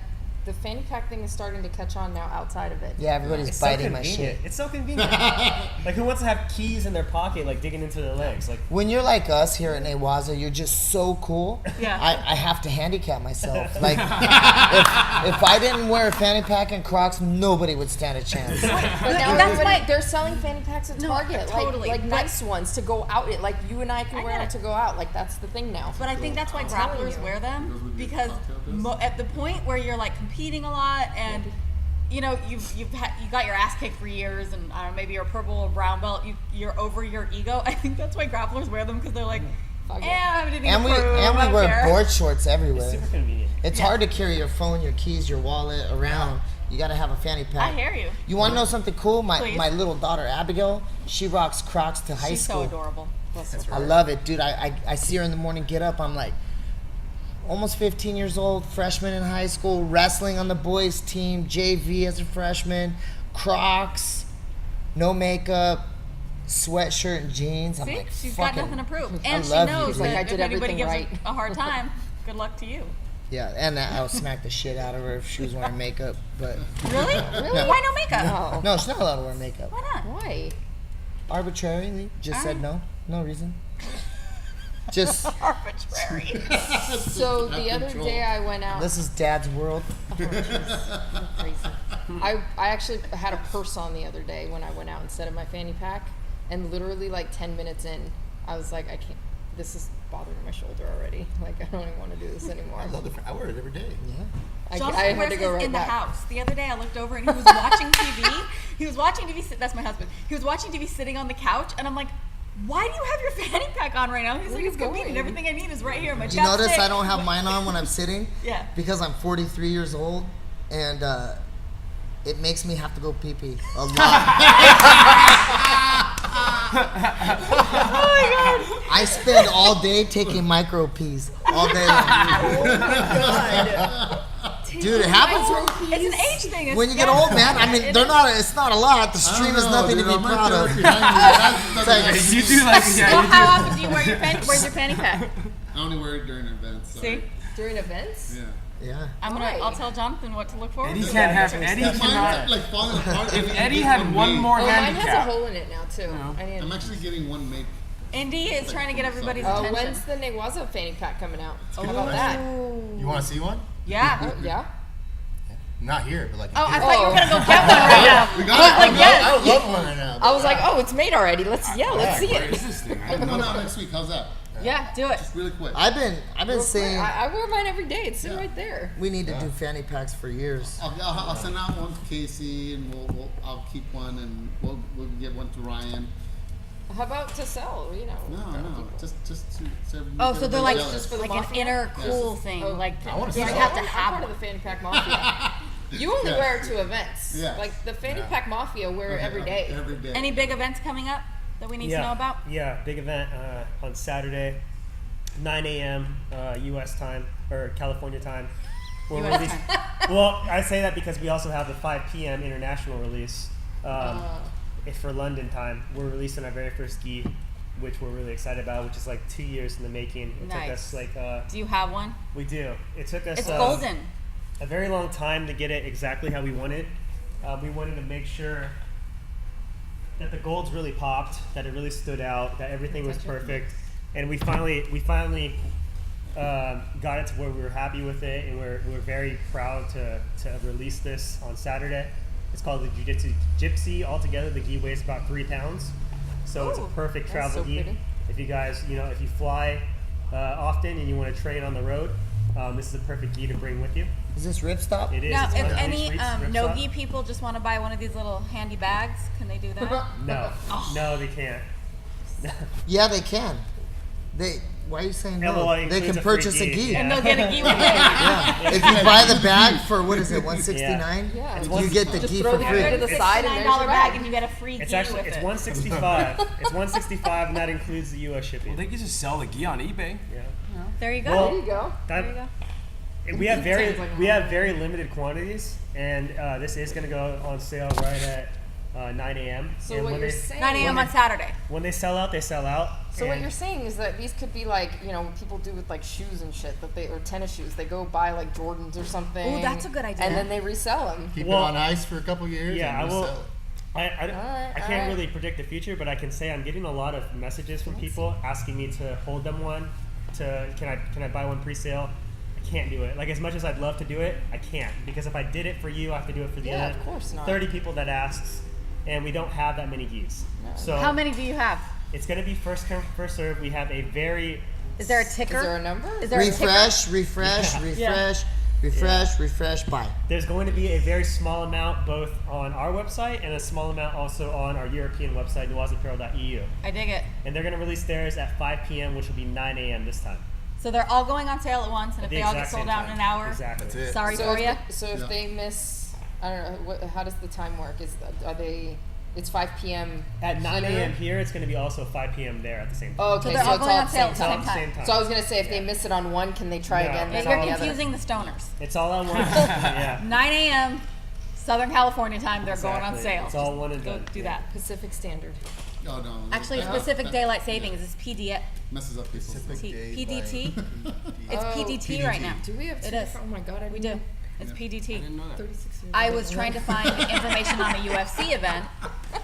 the fanny pack thing is starting to catch on now outside of it. Yeah, everybody's It's biting so my convenient. shit. It's so convenient. Like, who wants to have keys in their pocket, like digging into their legs? Like, When you're like us here at Newaza, you're just so cool. Yeah. I have to handicap myself. Like, if I didn't wear a fanny pack and Crocs, nobody would stand a chance. But now That's everybody, why- they're selling fanny packs at No, Target, totally. like But- nice ones to go out in. Like you and I can I wear get them it. to go out. Like that's the thing now. But I think that's why I'm telling grapplers you. wear Those them would be because cocktail dust. at the point where you're like competing a lot and you know you got your ass kicked for years and I don't know, maybe you're a purple or brown belt, you're over your ego. I think that's why grapplers wear them because they're like, Fuck it. I have anything And to we prove, I don't wear care." board shorts it's everywhere. super convenient. It's hard to carry your phone, your keys, your wallet around. You gotta have a fanny I pack. hear you. You want to know something cool? Please. My little daughter Abigail, she rocks Crocs to high She's school. so adorable. I love it, dude. I see her in the morning, get up. I'm like, almost 15 years old, freshman in high school, wrestling on the boys' team, JV as a freshman, Crocs, no makeup, sweatshirt and jeans. I'm See, like, she's got fucking, nothing to prove, I and she love you, knows dude. Like, I that did if anybody everything gives right. her a hard time, good luck to you. Yeah, and I'll smack the shit out of her if she was wearing makeup. But Really? No. Why no makeup? No. no, she's not allowed to wear makeup. Why not? Why? Arbitrarily, just said no, no reason. Just Arbitrary. So the Have other control. day I went out. this is Dad's world. Crazy. I actually had a purse on the other day when I went out instead of my fanny pack, and literally like 10 minutes in, I was like, I can't. This is bothering my shoulder already. Like I don't even want to do this anymore. I wear it every day. Yeah. I Jonathan had wears to go his right in back. the house. The other day I looked over and he was watching TV. He was watching TV. That's my husband. He was watching TV sitting on the couch, and I'm like, why do you have your fanny pack on right now? He's like, are you it's convenient. going? Everything I need is right here. My Do you notice chapstick, I don't have mine on when I'm sitting? Yeah. Because I'm 43 years old, and it makes me have to go pee pee a lot. Oh my god. I spend all day taking micro pees all day long. Dude, it happens It's an age thing. It's, when you get old, man. I mean, they're not. It's not a lot. The stream is nothing to be proud of. of. It's like, You do like, So yeah, you do. how often do you wear your fanny? Where's your fanny pack? I only wear it during events. Sorry. See, During events? Yeah. yeah. I'll tell Jonathan what to look for. Eddie can't have, Eddie Mine cannot. like falling apart. If Eddie had one more Oh, mine has a handicap, hole in it now too. No. I need. I'm actually getting one made. Indy is trying to get everybody's Oh, attention. when's the Newaza fanny pack coming out? How about that? You want to see one? Yeah. Yeah. Not here, but like. Oh, I here. thought you were gonna go get one right now. We I got was it. like, yes. I would love one right now. I was like, oh, it's made already. Let's see what it. is this thing? I Come don't on know. out next week. How's that? Yeah, do it. Really quick. I've been saying I wear mine every day. It's sitting Yeah. right there. we need to do fanny packs for years. I'll send out one to Casey, and I'll keep one, and we'll give one to Ryan. How about to sell? You know. No, just to serve. Oh, so they're like Just for the like an mafia? inner cool Yes. thing. Oh. Like I wanna you see don't that. have to I'm have part one. of the fanny pack mafia. You only Yes. wear it to events. Yes. Like the fanny Yeah. pack mafia wear it every day. Every day. Any big events coming up that we need to know about? Yeah, big event on Saturday, 9 a.m. U.S. time or California time. We'll US release- time. Well, I say that because we also have the 5 p.m. international release for London time. We're releasing our very first gi, which we're really excited about, which is like 2 years in the making. It took Nice. us like Do you have one? we do. It took us It's golden. a very long time to get it exactly how we wanted. We wanted to make sure that the golds really popped, that it really stood out, that everything was perfect, and we finally got it to where we were happy with it, and we're very proud to release this on Saturday. It's called the Jiu-Jitsu Gypsy. Altogether, the gi weighs about 3 pounds, so it's a Ooh, perfect that's travel so gi. pretty. If you guys, if you fly often and you want to train on the road, this is a perfect gi to bring with you. Is this ripstop? It is. Now, It's if one of any these ripstop. Nogi people just want to buy one of these little handy bags, can they do that? No, they can't. Yeah, they can. Why are you saying Yeah, no? well, it They includes can a free purchase a gi, gi. yeah. And they'll get a gi with it. Yeah. If you buy the bag for what is it, $169? Yeah. You get the Just gi throw for the free. bag to the side and $69 there's your bag bag. and you get a free It's gi actually with it's it. $165. It's $165, and that includes the U.S. shipping. Well, they could just sell the gi on eBay. Yeah. There you go. Well, There you go. That, there you go. We have very limited quantities, and this is going to go on sale right at 9 a.m. So And what when you're they- saying? 9 a.m. on Saturday. When they sell out, they sell out. So what And you're saying is that these could be like, you know, people do with like shoes and shit or tennis shoes. They go buy like Jordans or something. Ooh, that's a good idea. And then they resell them. Keep Well, it on ice for a couple years. Yeah, I and will. resell it. I can't really predict the future, but I can say I'm getting a lot of messages from people asking me to hold them one. Can I buy one pre-sale? I can't do it. Like, as much as I'd love to do it, I can't, because if I did it for you, I have to do it for the other of course not. 30 people that asks, and we don't have that many gis. So How many do you have? it's going to be first come, first serve. We have a very Is there a ticker? Is there a number? Is there a ticker? Refresh, buy. There's going to be a very small amount both on our website and a small amount also on our European website, newazaapparel.eu. I dig it. And they're going to release theirs at 5 p.m., which will be 9 a.m. this time. So they're all going on sale at once, and if At the they all get exact sold same out in time. an hour, Exactly. That's it. sorry So for you. if Yeah. they miss, I don't know, how does the time work? Are they? It's 5 p.m. At 9 here? a.m. here, it's going to be also 5 p.m. there at the same time. Oh, okay, So they're all it's going all on sale at at the the same same time. time. So I was gonna say, if they miss it on one, can they try No. again? Yeah, You're on the other? confusing the stoners. It's all on one. Yeah. 9 a.m. Southern California time, they're going on Exactly. sale. It's all Just one and go done. do Yeah. that. Pacific Standard. Oh, no. Actually, that- Pacific that Daylight Savings is PDT. messes up people's Pacific sleep. Daylight. PDT. It's Oh, PDT right now. Do we have two It is. different? Oh my god, I We didn't do. It's I PDT. didn't know that. 36 years I old. was trying to find information on a UFC event,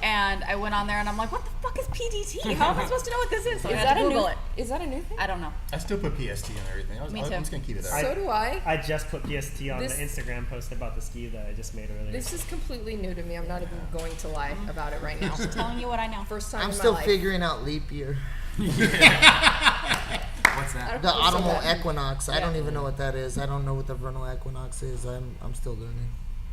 and I went on there and I'm like, what the fuck is PDT? How am I supposed to know what this is? So I Is had that to a Google new? it. Is that a new thing? I don't know. I still put PST on everything. Me I'm too. just gonna keep it there. So do I. I just put PST on This- the Instagram post about the ski that I just made earlier. This is completely new to me. I'm not even going to lie about it right now. Telling you what I know. First time I'm in still my life. figuring out leap year. What's that? The What's autumnal that? equinox. I Yeah. don't even know what that is. I don't know what the vernal equinox is. I'm still learning.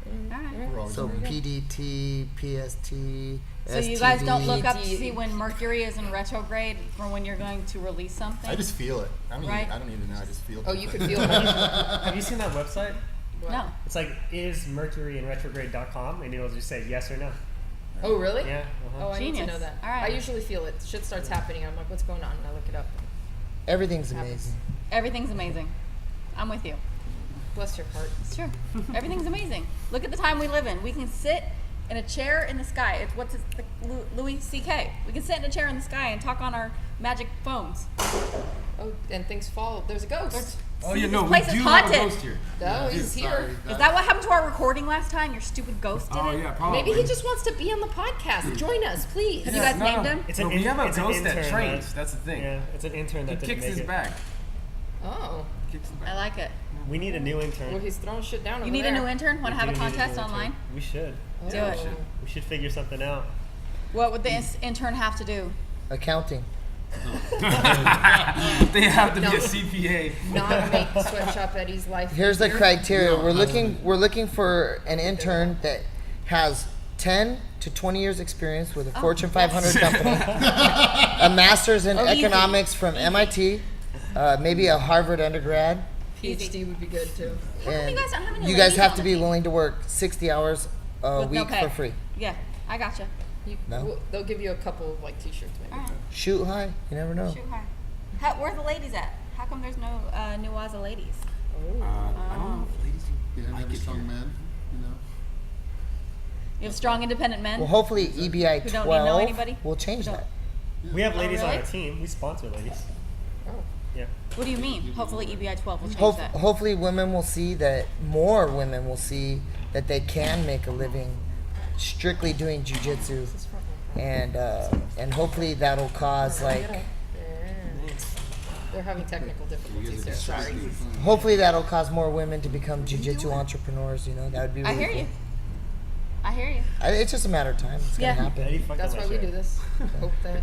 All right. We're always So learning. PDT, PST, So you guys don't look up to STD. see when Mercury is in retrograde for when you're going to release something? I just feel it. I don't Right. even know. I just feel it. Oh, you could feel it. Have you seen that website? No. It's like ismercuryinretrograde.com, and it'll just say yes or no. Oh, really? Yeah. Oh, I need to Genius. know that. All right. I usually feel it. Shit starts happening. I'm like, what's going on? And I look it up. Everything's Happens. amazing. Everything's amazing. I'm with you. Bless your heart. It's true. Everything's amazing. Look at the time we live in. We can sit in a chair in the sky. It's what's it, like Louis C.K. We can sit in a chair in the sky and talk on our magic phones. Oh, and things fall. There's a ghost. Oh, See, you this know, we place do is have a haunted. ghost here. Oh, he's here. Sorry. Is that what happened to our recording last time? Your stupid ghost did Oh, it? yeah, probably. Maybe he just wants to be on the podcast. Join us, please. Have you guys No, named no. him? It's No, an we have a it's an ghost that intern trains. That's the thing. Yeah, it's an intern He that didn't kicks make his it. back. Oh. Kicks his I back. like it. We need a new intern. Well, he's throwing shit down over You need there. a new intern? Want to have a We do need new contest intern. online? We should. Do Oh. it. We should figure something out. What would the intern have to do? Accounting. They have to No. be a CPA. Not make Sweatshop Eddie's life Here's the easier. criteria. No, We're looking for an intern that has 10 to 20 years experience with a Fortune 500 company, a master's in Oh, easy. economics from MIT, maybe a Harvard undergrad, PhD would be good too. come and you guys don't have any you guys ladies have on to the be team? willing to work 60 hours a With no week pay. for free. Yeah, I gotcha. No. They'll give you a couple of like t-shirts maybe. All right. Shoot high. You never know. Shoot high. Where are the ladies at? How come there's no Newaza ladies? I don't know if ladies You didn't have a strong man, you know. You have strong, independent men. Well, hopefully EBI Who don't need to know 12 anybody? will change Who that. We have ladies on really? our team. We sponsor ladies. Oh. Yeah. What do you mean? Hopefully EBI 12 will change that. Hopefully women will see that, more women will see that they can make a living strictly doing jiu-jitsu, and hopefully that'll cause They're having technical difficulties here. Sorry. hopefully that'll cause more women to become jiu-jitsu entrepreneurs. You know, that would be I really hear cool. you. I hear you. It's just a matter of time. It's Yeah. gonna happen. Eddie fucked That's up my why we chair. do this. Hope that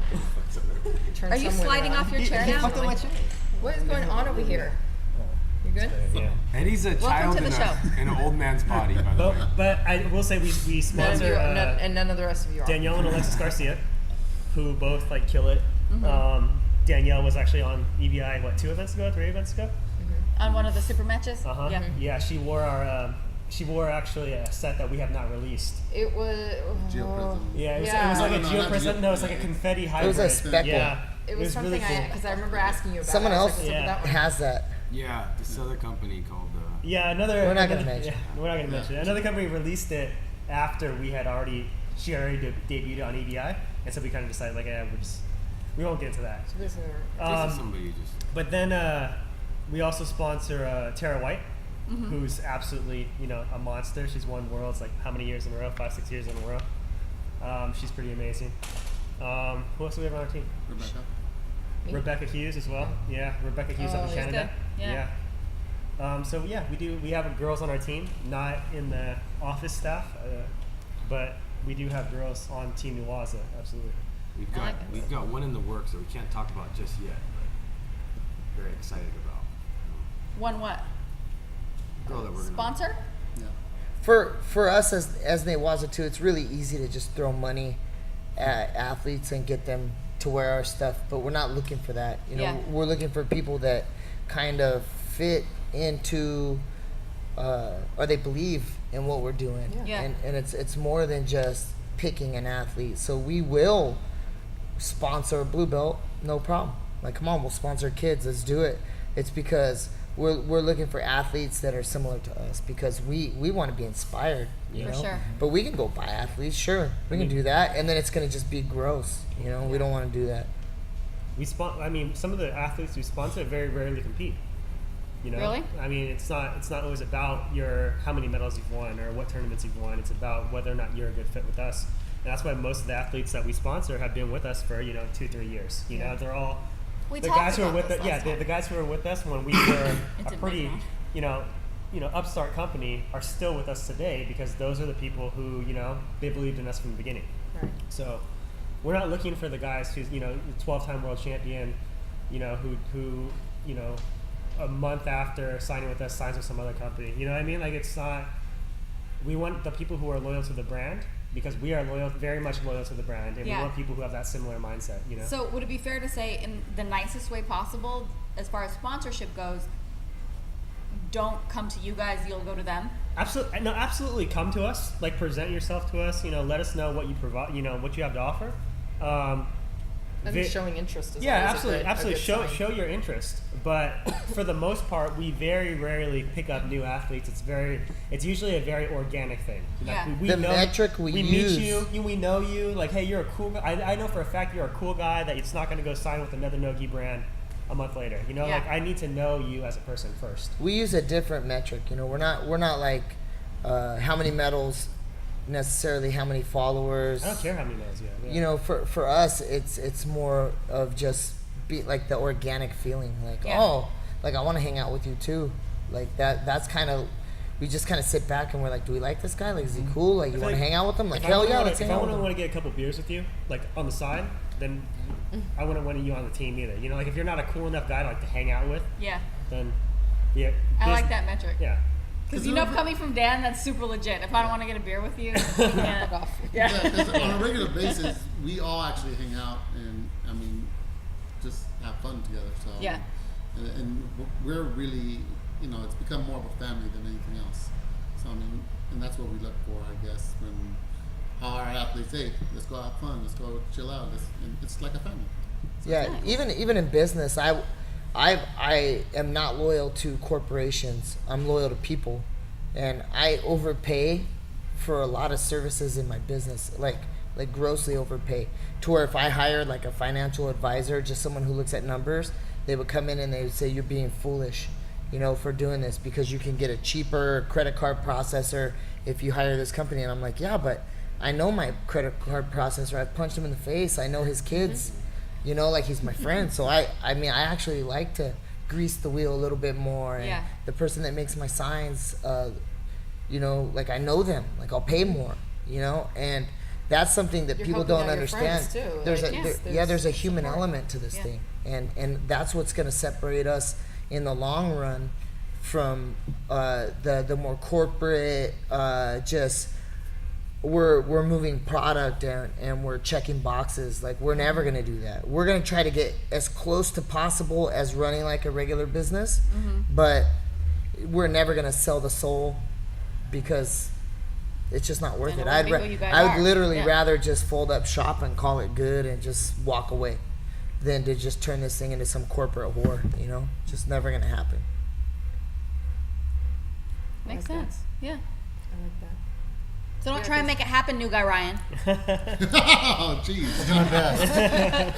turns Are you some women sliding on. off your chair now? What is going on over here? You good? Yeah. Eddie's a Welcome child to the show. in an old man's body, by the way. But I will say we None of sponsor you, and none of the rest of you are. Danielle and Alexis Garcia, who both like kill it. Mm-hmm. Danielle was actually on EBI 3 events ago? On one of the super matches? Uh-huh. Yeah. Yeah, she wore actually a set that we have not released. It was. Geoprism. Yeah, it was Yeah. like No, a no, geoprism. not No, it's like a confetti hybrid. was a speckle. Yeah. It was something really cool. because I remember asking you about. Someone it. I was else like, what's up with that one? has that. Yeah, this other company called. Yeah, We're not gonna another- mention. Yeah, we're not gonna mention it. Another company released it after we had already she already debuted on EBI, and so we kind of decided like, we won't get into that. So this is This is somebody you just. But then we also sponsor Tara White, who's absolutely, a monster. She's won worlds like how many years in a row? 5-6 years in a row. She's pretty amazing. Who else do we have on our team? Rebecca. Me? Rebecca Hughes as well. Yeah, Rebecca Hughes up in she's Canada. good. Yeah. So yeah, we have girls on our team, not in the office staff, but we do have girls on Team Newaza. Absolutely. We've got one in the works that we can't talk about just yet, but very excited about. One what? Girl that we're gonna Sponsor? Yeah. For us as Newaza too, it's really easy to just throw money at athletes and get them to wear our stuff, but we're not looking for that. We're looking for people that kind of fit into or they believe in what we're doing. Yeah. And it's more than just picking an athlete. So we will sponsor a blue belt, no problem. Like, come on, we'll sponsor kids, let's do it. It's because we're looking for athletes that are similar to us, because we want to be inspired, you For know. sure. But we can go buy athletes, sure, we can do that, and then it's gonna just be gross, we don't want to do that. Some of the athletes we sponsor very rarely compete. Really? I mean, it's not always about how many medals you've won or what tournaments you've won. It's about whether or not you're a good fit with us. And that's why most of the athletes that we sponsor have been with us for 2-3 years. They're all We the talked guys who are about with this us. last time. The guys who are with us when we were It's a in pretty business. upstart company are still with us today, because those are the people who they believed in us from the beginning. Right. So we're not looking for the guys who's 12-time world champion, who a month after signing with us signs with some other company. You know what I mean? Like, it's not. We want the people who are loyal to the brand, because we are very much loyal to the brand, and we want people who have that similar mindset. So would it be fair to say, in the nicest way possible, as far as sponsorship goes, don't come to you guys, you'll go to them? Absolutely, no, absolutely. Come to us, like, present yourself to us. Let us know what you provide. What you have to offer. I think showing interest is yeah, always absolutely. a good sign. Show your interest. But for the most part, we very rarely pick up new athletes. It's usually a very organic thing. Yeah. The metric we use- meet you, we know you. Like, hey, you're a cool guy. I know for a fact you're a cool guy that it's not going to go sign with another Nogi brand a month later. Like, I need to know you as a person first. We use a different metric. We're not like how many medals, necessarily how many followers. I don't care how many medals you have. Yeah. For us, it's more of just be like the organic feeling, like like I want to hang out with you too, like that's kind of, we just kind of sit back and we're like, do we like this guy? Like, is he cool? Like, you want to hang out with him? Like, hell yeah, let's hang out with If I him. want to get a couple beers with you, like on the side, then I wouldn't want you on the team either. Like, if you're not a cool enough guy to like to hang out with, Yeah. then yeah. I like that metric. Yeah. Because coming from Dan, that's super legit. If I don't want to get a beer with you, yeah. Fuck off. Yeah. Because on a regular basis, we all actually hang out and just have fun together. So Yeah. and we're really, it's become more of a family than anything else. So and that's what we look for, I guess, when our athletes say, let's go have fun, let's go chill out. And it's like a family. Yeah, even in business, I am not loyal to corporations. I'm loyal to people, and I overpay for a lot of services in my business, like grossly overpay. To where if I hired like a financial advisor, just someone who looks at numbers, they would come in and they would say, you're being foolish, for doing this, because you can get a cheaper credit card processor if you hire this company. And I'm like, yeah, but I know my credit card processor. I've punched him in the face. I know his kids. Like, he's my friend. So I actually like to grease the wheel a little bit more. And the person that makes my signs, like, I know them. Like, I'll pay more, and that's something that You're people helping don't out your understand. friends, too. There's Like, there's a human support. element to this Yeah. thing, and that's what's going to separate us in the long run from the more corporate, just we're moving product and we're checking boxes. Like, we're never going to do that. We're going to try to get as close to possible as running like a regular business, but we're never going to sell the soul, because it's just not worth And it. it won't be who you guys I would are. literally Yeah. rather just fold up shop and call it good and just walk away than to just turn this thing into some corporate whore, Just never going to happen. Makes like that. sense. Yeah. I like that. So don't try and make it happen, new guy Ryan. Oh, jeez. My best.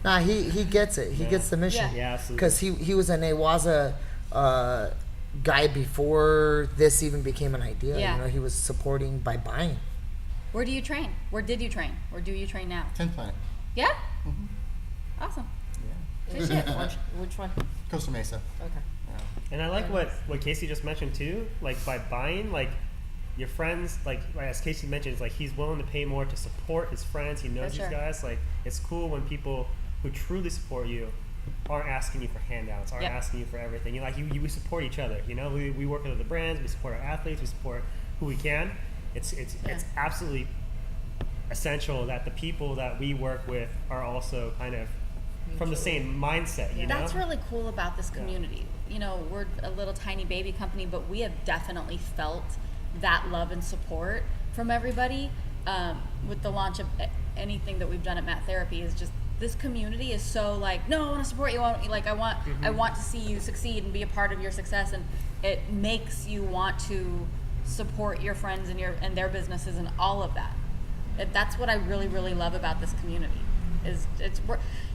Nah, he gets it. He gets the mission. Yeah, absolutely. Because he was a Newaza guy before this even became an idea. Yeah. You know, he was supporting by buying. Where do you train? Where did you train? Where do you train now? 10th Planet. Yeah? Awesome. Yeah. Good shit. Which one? Costa Mesa. Okay. Yeah. And I like what Casey just mentioned too. Like by buying, like your friends, like as Casey mentioned, it's like he's willing to pay more to support his friends. He knows For these sure. guys. Like it's cool when people who truly support you aren't asking you for handouts, aren't Yep. asking you for everything. You we support each other. You know, we work with the brands, we support our athletes, we support who we can. It's absolutely essential that the people that we work with are also kind of from the same mindset. You know, That's really cool about this community. You know, we're a little tiny baby company, but we have definitely felt that love and support from everybody. With the launch of anything that we've done at Matt Therapy is just this community is so like, no, I want to support you. I want to see you succeed and be a part of your success, and it makes you want to support your friends and their businesses and all of that. That's what I really, really love about this community.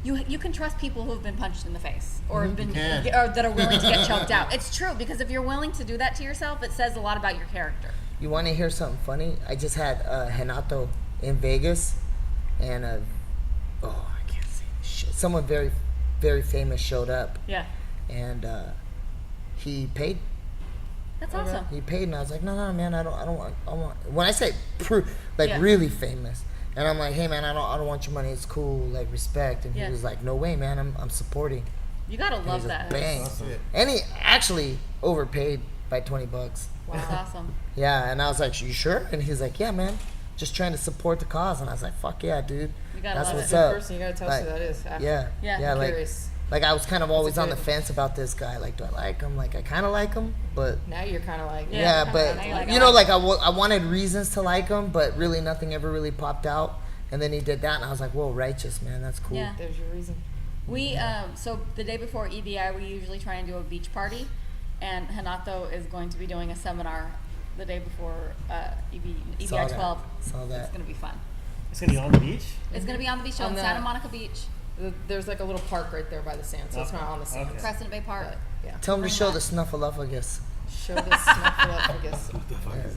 You can trust people who have been punched in the face or have been or that are willing to get choked out. It's true, because if you're willing to do that to yourself, it says a lot about your character. You want to hear something funny? I just had Renato in Vegas, and I can't say this shit. Someone very, very famous showed up, Yeah, and he paid. that's awesome. He paid, and I was like, no, man, I don't want. When I say Yeah. really famous, and I'm like, hey, man, I don't want your money. It's cool, like respect. And Yeah. he was like, no way, man, I'm supporting. You gotta And love he's that. like, bang, That's it. and he actually overpaid by $20. That's awesome. Yeah, and I was like, you sure? And he's like, yeah, man, just trying to support the cause. And I was like, fuck yeah, dude. You gotta That's love what's it. up. Person, you gotta tell us Like, who that is. After. Yeah, Yeah. I'm like, curious. like I was kind of always on the good- fence about this guy. Like, do I like him? Like, I kind of like him, but Now you're kind of like, yeah, kinda but now you're like, you know, like I wanted reasons to like him, but really nothing ever really popped out. And then he did that, and I was like, whoa, righteous, man, that's cool. Yeah. there's your reason. We so the day before EBI, we usually try and do a beach party, and Hanato is going to be doing a seminar the day before EBI Saw that. 12. Saw that. It's gonna be fun. it's gonna be on the beach. It's gonna be on the beach on On the- Santa Monica Beach, There's like a little park right there by the sand, so it's Okay. not on the sand. Okay. Crescent Bay Park. But, yeah. Tell him to Bring show that. the snuffleupagus. Show the snuffleupagus.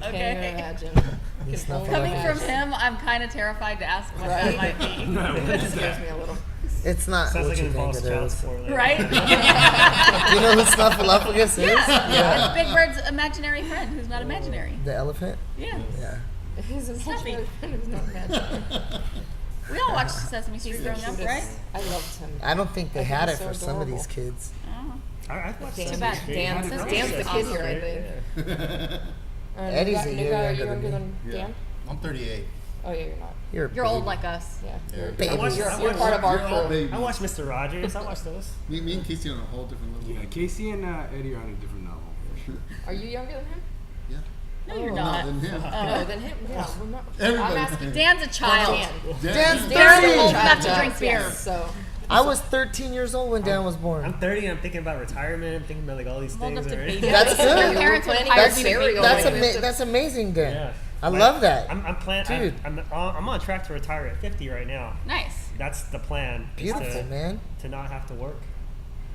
Can't Okay. even imagine. Can only Coming from imagine. him, I'm kind of terrified to ask what that Right? might be. It scares me a little. It's not Sounds what like it you think involves it child is. support. Like, Right? You know who snuffleupagus is? Yeah. It's Big Bird's imaginary friend who's not imaginary. The elephant? Yeah. Yeah. He's a Snuffy. imaginary friend who's not imaginary. We all watched Sesame Street growing up, right? I loved him. I don't think they I think had it he's so for some of these adorable. kids. Oh. I've watched Dan- Too bad. Dan's Dan's the kid awesome. here, I think. Eddie's a New year guy, are younger you than younger me. than Dan? I'm 38. Oh yeah, you're not. You're a You're old baby. like us. Yeah, Yeah. you're, Baby. you're part of our You're all crew. babies. I watched Mr. Rogers. I watched those. Me and Casey on a whole different level. Yeah, Casey and Eddie are on a different level. For sure. Are you younger than him? Yeah. No, you're Oh, not. Than him. No, than him. Yeah, we're not. Everybody. I'm asking Dan's a child. Dan. Dan's Dan's 30. old enough to Child, drink beer. yes, So I was 13 years old when Dan was I'm born. 30 and I'm thinking about retirement. I'm thinking about like all these I'm old things enough to already. be. That's Your good. parents would have That's hired me to be. very That's amazing, Dan. Yeah. I Like, love that. I'm planning. Dude. I'm on track to retire at 50 right now. Nice. That's the plan. is Beautiful, to, man. To not have to work.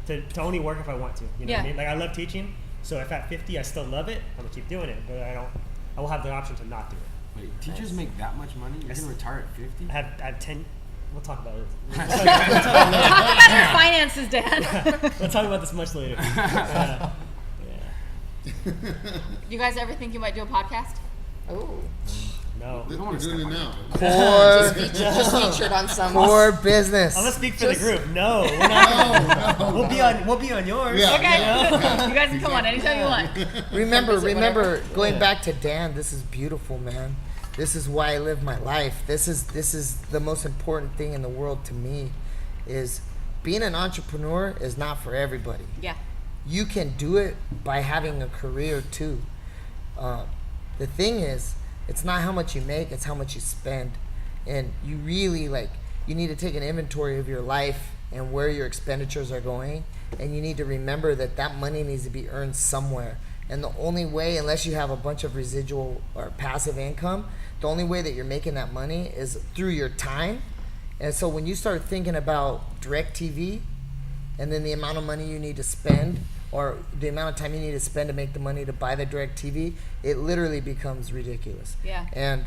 To only work if I want to. You know what I Yeah. mean? Like I love teaching. So if at 50 I still love it, I'm gonna keep doing it. But I will have the option to not do it. Wait, teachers make that much money? You're gonna retire at 50? I have 10. We'll talk about it. Talk about your finances, Dan. We'll talk about this much later. Yeah. You guys ever think you might do a podcast? oh, No. We're doing it now. just featured on some. Core business. I'm gonna speak for the group. No, we're not. We'll be on yours. Yeah. Okay. You guys can come on anytime you want. Remember, going back to Dan, this is beautiful, man. This is why I live my life. This is the most important thing in the world to me, is being an entrepreneur is not for everybody. Yeah. You can do it by having a career too. The thing is, it's not how much you make, it's how much you spend. And you really you need to take an inventory of your life and where your expenditures are going. And you need to remember that money needs to be earned somewhere. And the only way, unless you have a bunch of residual or passive income, the only way that you're making that money is through your time. And so when you start thinking about DirecTV and then the amount of money you need to spend or the amount of time you need to spend to make the money to buy the DirecTV, it literally becomes ridiculous. Yeah. And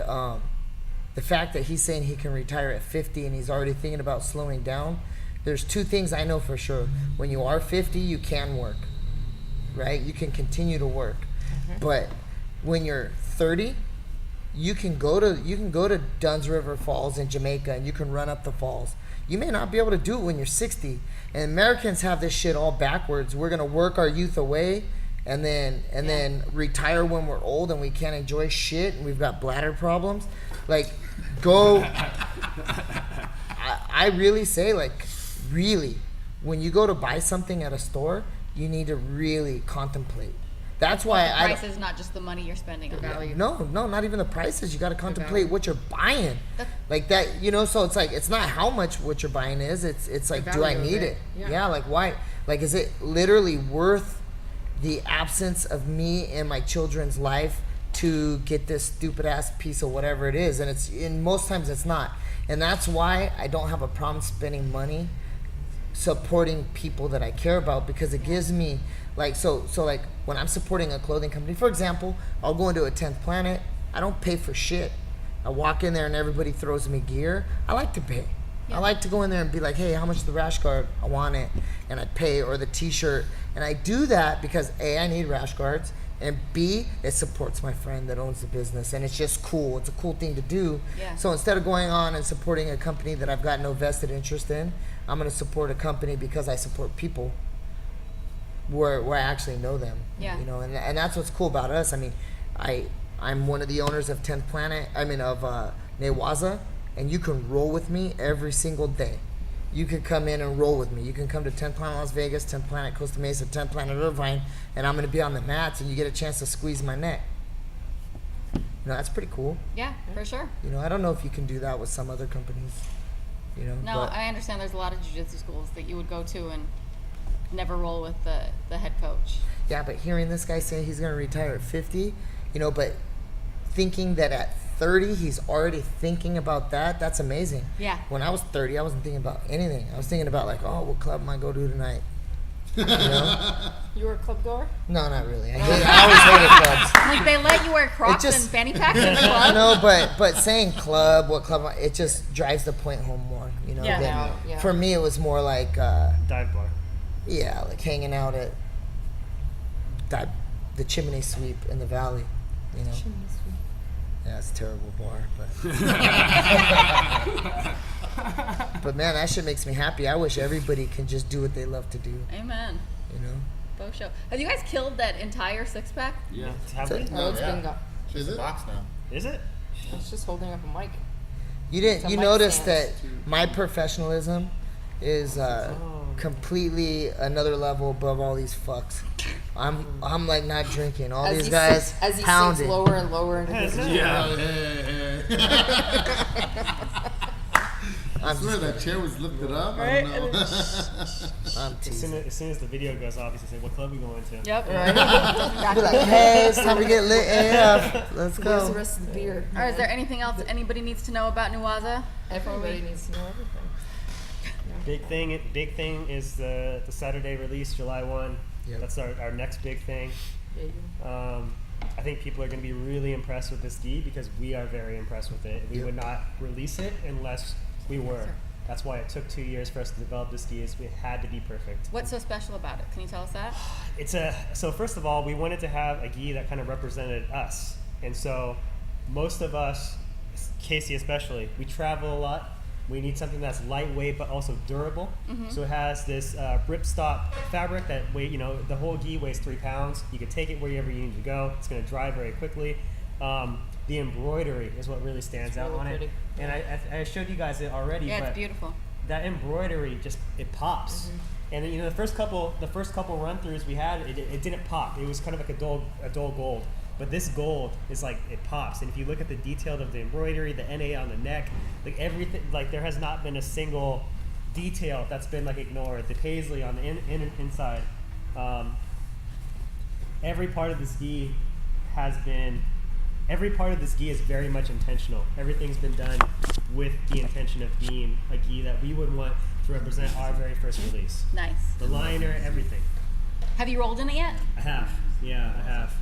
the fact that he's saying he can retire at 50 and he's already thinking about slowing down, there's two things I know for sure. When you are 50, you can work, right? You can continue to work. But when you're 30, you can go to Dunn's River Falls in Jamaica and you can run up the falls. You may not be able to do it when you're 60. And Americans have this shit all backwards. We're gonna work our youth away and then retire when we're old and we can't enjoy shit and we've got bladder problems. Like, go. I really say, like, really, when you go to buy something at a store, you need to really contemplate. That's why the price is not just the money you're spending on value. No, not even the prices. You got to contemplate what you're buying, like that. So it's like it's not how much what you're buying is. It's like, do I need it? Yeah. Like, why? Like, is it literally worth the absence of me and my children's life to get this stupid ass piece of whatever it is? And in most times it's not. And that's why I don't have a problem spending money supporting people that I care about, because it gives me like so like when I'm supporting a clothing company, for example, I'll go into a 10th Planet. I don't pay for shit. I walk in there and everybody throws me gear. I like to pay. I like to go in there and be like, hey, how much is the rash guard? I want it. And I pay, or the t-shirt. And I do that because A, I need rash guards, and B, it supports my friend that owns the business, and it's just cool. It's a cool thing to do. Yeah. So instead of going on and supporting a company that I've got no vested interest in, I'm going to support a company because I support people where I actually know them. Yeah. And that's what's cool about us. I mean, I'm one of the owners of 10th Planet, of Newaza, and you can roll with me every single day. You can come in and roll with me. You can come to 10th Planet Las Vegas, 10th Planet Costa Mesa, 10th Planet Irvine, and I'm going to be on the mats, and you get a chance to squeeze my neck. That's pretty cool. Yeah, for sure. I don't know if you can do that with some other companies. No, I understand there's a lot of jiu-jitsu schools that you would go to and never roll with the head coach. Yeah, but hearing this guy say he's going to retire at 50, but thinking that at 30 he's already thinking about that's amazing. Yeah. When I was 30, I wasn't thinking about anything. I was thinking about like, oh, what club am I going to do tonight? You were a club goer? No, not really. I always hated clubs. Like, they let you wear Crocs and fanny packs in the club? No, but saying club, what club, it just drives the point home more. Yeah. For me, it was more like Dive bar. Yeah, like hanging out at the Chimney Sweep in the Valley. Chimney Sweep. Yeah, it's a terrible bar, but man, that shit makes me happy. I wish everybody can just do what they love to do. Amen. Faux show. Have you guys killed that entire six-pack? Yeah. Have we? No, it's been gone. Is it? Box now. Is it? It's just holding up a mic. You noticed that my professionalism is completely another level above all these fucks. I'm like not drinking. All these guys as he pounding. sinks lower and lower into his I swear that chair was lifted up. Right? I don't know. As soon as the video goes off, he says, what club are we going to? Yep. Be like, hey, it's time to get lit AF. Let's Where's go. the rest of the beer? Or is there anything else anybody needs to know about Newaza? Everybody needs to know everything. Big thing is the Saturday release, July 1. Yep. That's our next big thing. I think people are going to be really impressed with this gi because we are very impressed with it. We would not release it unless we were. That's why it took 2 years for us to develop this gi. It had to be perfect. What's so special about it? Can you tell us that? So first of all, we wanted to have a gi that kind of represented us. And so most of us, Casey especially, we travel a lot. We need something that's lightweight but also durable. Mm-hmm. So it has this ripstop fabric that the whole gi weighs 3 pounds. You can take it wherever you need to go. It's going to dry very quickly. The embroidery is what really stands out on it. And I showed you guys it already. Yeah, but it's beautiful. That embroidery it pops. Mm-hmm. And then, the first couple run throughs we had, it didn't pop. It was kind of like a dull gold. But this gold is like, it pops. And if you look at the detail of the embroidery, the NA on the neck, like everything, like there has not been a single detail that's been like ignored. The paisley on the inside. every part of this gi is very much intentional. Everything's been done with the intention of being a gi that we would want to represent our very first release. Nice. The liner, everything. Have you rolled in it yet? I have. Yeah, I have.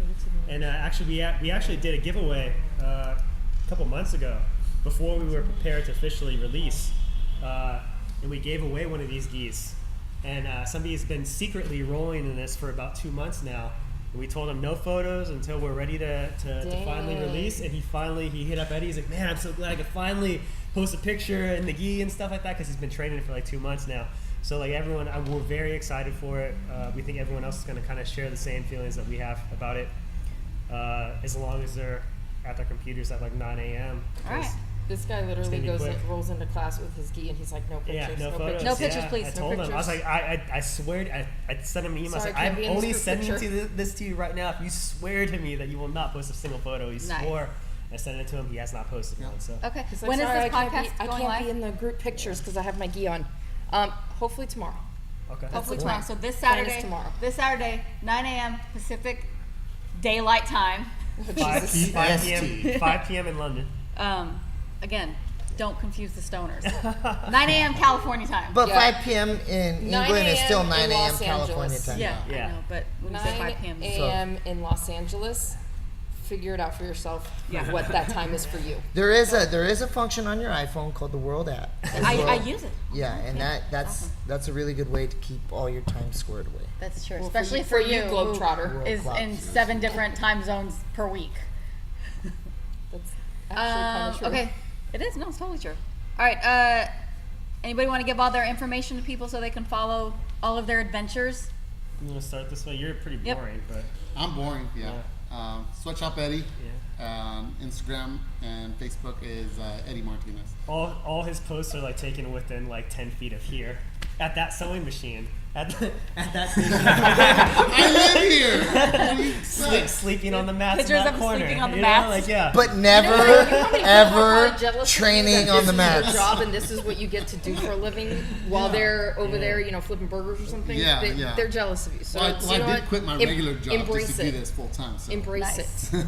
And actually, we actually did a giveaway a couple months ago before we were prepared to officially release. And we gave away one of these gis. And somebody's been secretly rolling in this for about 2 months now. And we told him no photos until we're ready to finally release. And he hit up Eddie. He's like, man, I'm so glad I could finally post a picture in the gi and stuff like that, because he's been training it for like 2 months now. So like everyone, we're very excited for it. We think everyone else is going to kind of share the same feelings that we have about it, as long as they're at their computers at like 9 a.m. All right. This guy literally rolls into class with his gi, and he's like, no pictures, no photos. No pictures, please. I told him, I was like, I swear, I sent him an email. Sorry, I was like, I'm only sending picture. this to you right now if you swear to me that you will not post a single photo. He swore. I sent it to him. He has not posted one. So Okay. He's like, When is sorry, this podcast I going can't live? be in the group pictures because I have my gi on. Hopefully tomorrow. okay. Hopefully the tomorrow. plan. So this Plan is Saturday, tomorrow. 9 a.m. Pacific Daylight Time. 5 p.m. in London. Again, don't confuse the stoners. 9 a.m. California time. But Yeah. 5 p.m. in 9 England is still a.m. 9 in a.m. Los California Angeles. time. yeah, Yeah. I know, but when you say 5 p.m. 9 a.m. in Los Angeles. Figure it out for yourself what that time is for you. There is a function on your iPhone called the World app. as I well. use it. Yeah, and that's a really good way to keep all your time squared away. That's true. Well, Especially for you, who Globetrotter. World is clock. in 7 different time zones per week. That's actually kind of true. Okay. It is. No, it's totally true. All right. Anybody want to give all their information to people so they can follow all of their adventures? You want to start this way? You're pretty Yep. boring, but I'm boring, yeah. Sweatshop Eddie. yeah. Instagram and Facebook is Eddie Martinez. All his posts are like taken within like 10 feet of here, at that sewing machine, at that thing. I live here. sleeping on the mats Pictures in that of corner. sleeping on the you know? mats. Like, yeah. But never, ever training on the This is mats. your job, and this is what you get to do for a living while they're over there, flipping burgers or something. Yeah, They're jealous of you. So Well, it's, I you know did what? quit my regular job embrace just to do it. this full time. So. Embrace Nice. it.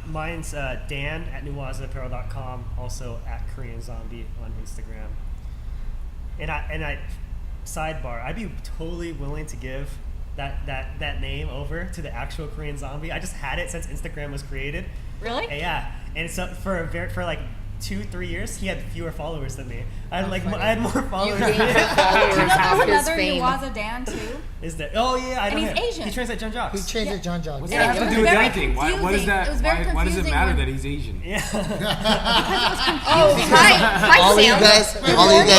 Mine's Dan at NewazaApparel.com, also at Korean Zombie on Instagram. And I sidebar, I'd be totally willing to give that name over to the actual Korean Zombie. I just had it since Instagram was created. Really? Yeah, and so for like 2-3 years, he had fewer followers than me. I had more followers. gained than your him. followers Do you know off there's his another fame. Newaza Dan too? Is there? Oh yeah, I know he's him. Asian. He trains at John He Jocks. changed it, John Jocks. What's Yeah, that have it to was do with very anything? Why does confusing. that? It was very Why does it confusing matter when- that he's Asian? Yeah. Hi, All of you Sam. guys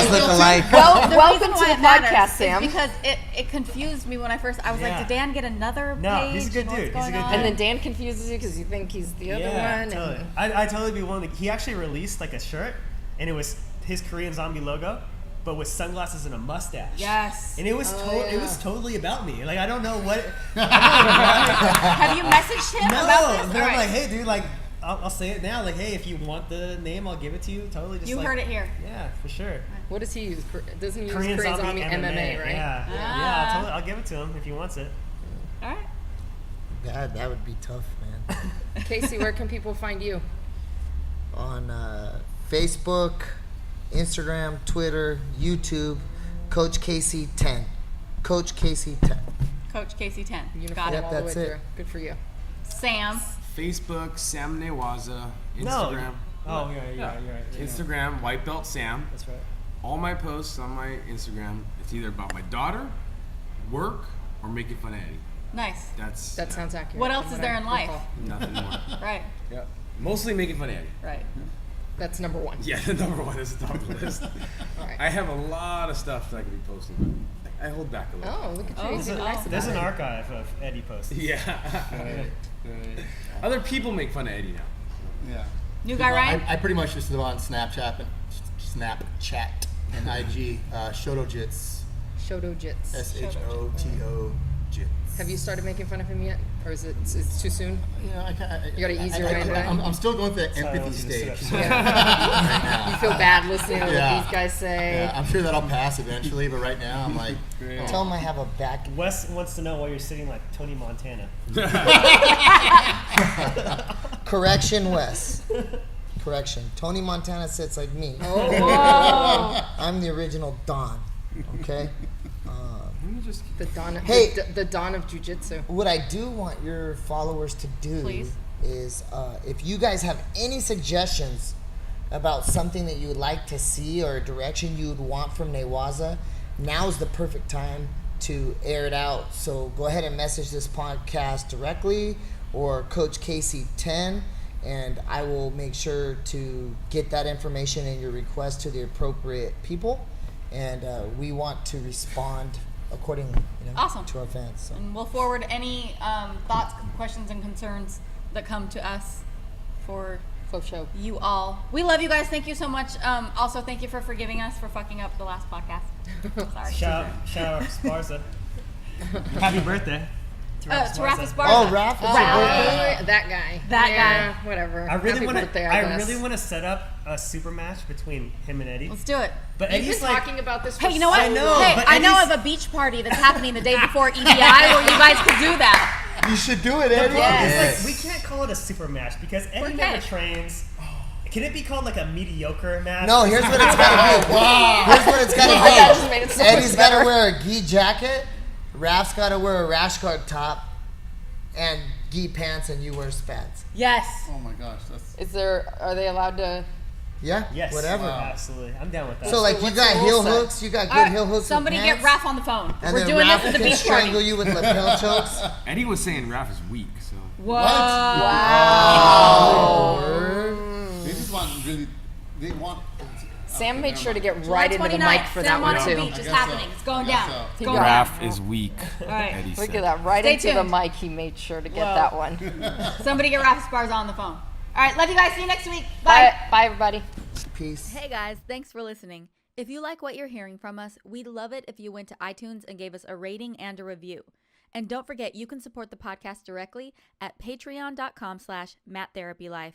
look alike. Well, the Welcome reason to why the it matters podcast, is Sam. because it confused me when I first. I was like, Yeah. did Dan get another No, page? he's a good What's dude. He's a going good on? And then Dan confuses you because you think he's the other one. Totally. And I'd totally be willing to. He actually released like a shirt, and it was his Korean Zombie logo, but with sunglasses and a mustache. Yes. And it was it was totally about me. Like I don't know what. Have you messaged him about this? but All I'm right. like, hey, dude, like I'll say it now. Like, hey, if you want the name, I'll give it to you. Totally. Just You like, heard it here. Yeah, for sure. what does he use? Doesn't he use Korean Zombie MMA, right? Yeah, Ah. I'll give it to him if he wants it. All right. That would be tough, man. Casey, where can people find you? On Facebook, Instagram, Twitter, YouTube, Coach Casey 10. Coach Casey 10. Coach Casey 10. Uniform Got it. all the way that's it. through. Good for you. Sam. Facebook, Sam Newaza. No. Instagram. Oh, yeah, you're right. Yeah. Instagram, White Belt Sam. That's right. All my posts on my Instagram, it's either about my daughter, work, or making fun of Eddie. Nice. That sounds accurate. What else from is there I in life? recall. Nothing more. Right. Yep. Mostly making fun of Eddie. Right. That's number one. Yeah, the number one is the top of the list. All right. I have a lot of stuff that I could be posting, but I hold back a little. Oh, look at you. Oh, You're being nice about There's an it. archive of Eddie posts. Yeah. Other people make fun of Eddie now. Yeah. New guy Ryan. I pretty much just live on Snapchat and IG. Shoto Jits. Shoto Jits. SHOTO Jits. Have you started making fun of him yet, or is it's too soon? You know, You gotta ease your way into that. I'm still going through that Sorry, I empathy was gonna stage. sit up. Right now. You feel bad listening to what Yeah. these guys say. Yeah, I'm sure that'll pass eventually, but right now I'm like, Tell him I have a back. Wes wants to know why you're sitting like Tony Montana. Correction, Wes. Correction. Tony Montana sits like me. Oh, I'm the original Don. Okay. the dawn. Hey. The dawn of jiu-jitsu. What I do want your followers to do Please. is if you guys have any suggestions about something that you would like to see or a direction you would want from Newaza, now's the perfect time to air it out. So go ahead and message this podcast directly or Coach Casey 10, and I will make sure to get that information and your request to the appropriate people, and we want to respond accordingly, Awesome. to our fans. So. And we'll forward any thoughts, questions, and concerns that come to us for Close show. you all. We love you guys. Thank you so much. Also, thank you for forgiving us for fucking up the last podcast. Sorry. Shout out Sparza. Happy birthday. To Rafa Esparza. Oh, Raph, it's your birthday? That guy. That Yeah, whatever. I really Happy want birthday, to. I I guess. really want to set up a super match between him and Eddie. Let's do it. But You've Eddie's been like, talking about this. Hey, for you know what? I know, Hey, but I know Eddie's- of a beach party that's happening the day before EBI where you guys could do that. You should do it, the Eddie. problem Yes. is, like, we can't call it a super match because Eddie Okay. never trains. Can it be called like a mediocre match? No, here's what it's got to be. Here's what it's got That just to made it be. so much Eddie's got to better. wear a gi jacket. Raph's got to wear a rash guard top and gi pants, and you wear spats. Yes. Oh my gosh, that's Are they allowed to? Yeah? Yes. Whatever. Absolutely. I'm down with that. So, like, you what's got the heel rule set? hooks. You got good All right, heel hooks. somebody with get pants, Raph on the phone. and We're then doing Raph this at the can beach strangle party. you with lapel chokes. Eddie was saying Raph is weak, so. they just want really. They want. Sam made sure to get July right into the 29th, mic for that San one Juan too. Beach I is guess happening. so. It's going I guess down. so. It's going Raph down. is weak. All right. Eddie Look said. at that, right Stay into the tuned. mic. He made sure to get Whoa. that one. Somebody get Raph Esparza on the phone. All right, love you guys. See you next week. Bye. Bye, everybody. Peace. Hey guys, thanks for listening. If you like what you're hearing from us, we'd love it if you went to iTunes and gave us a rating and a review. And don't forget, you can support the podcast directly at patreon.com/MattTherapyLife.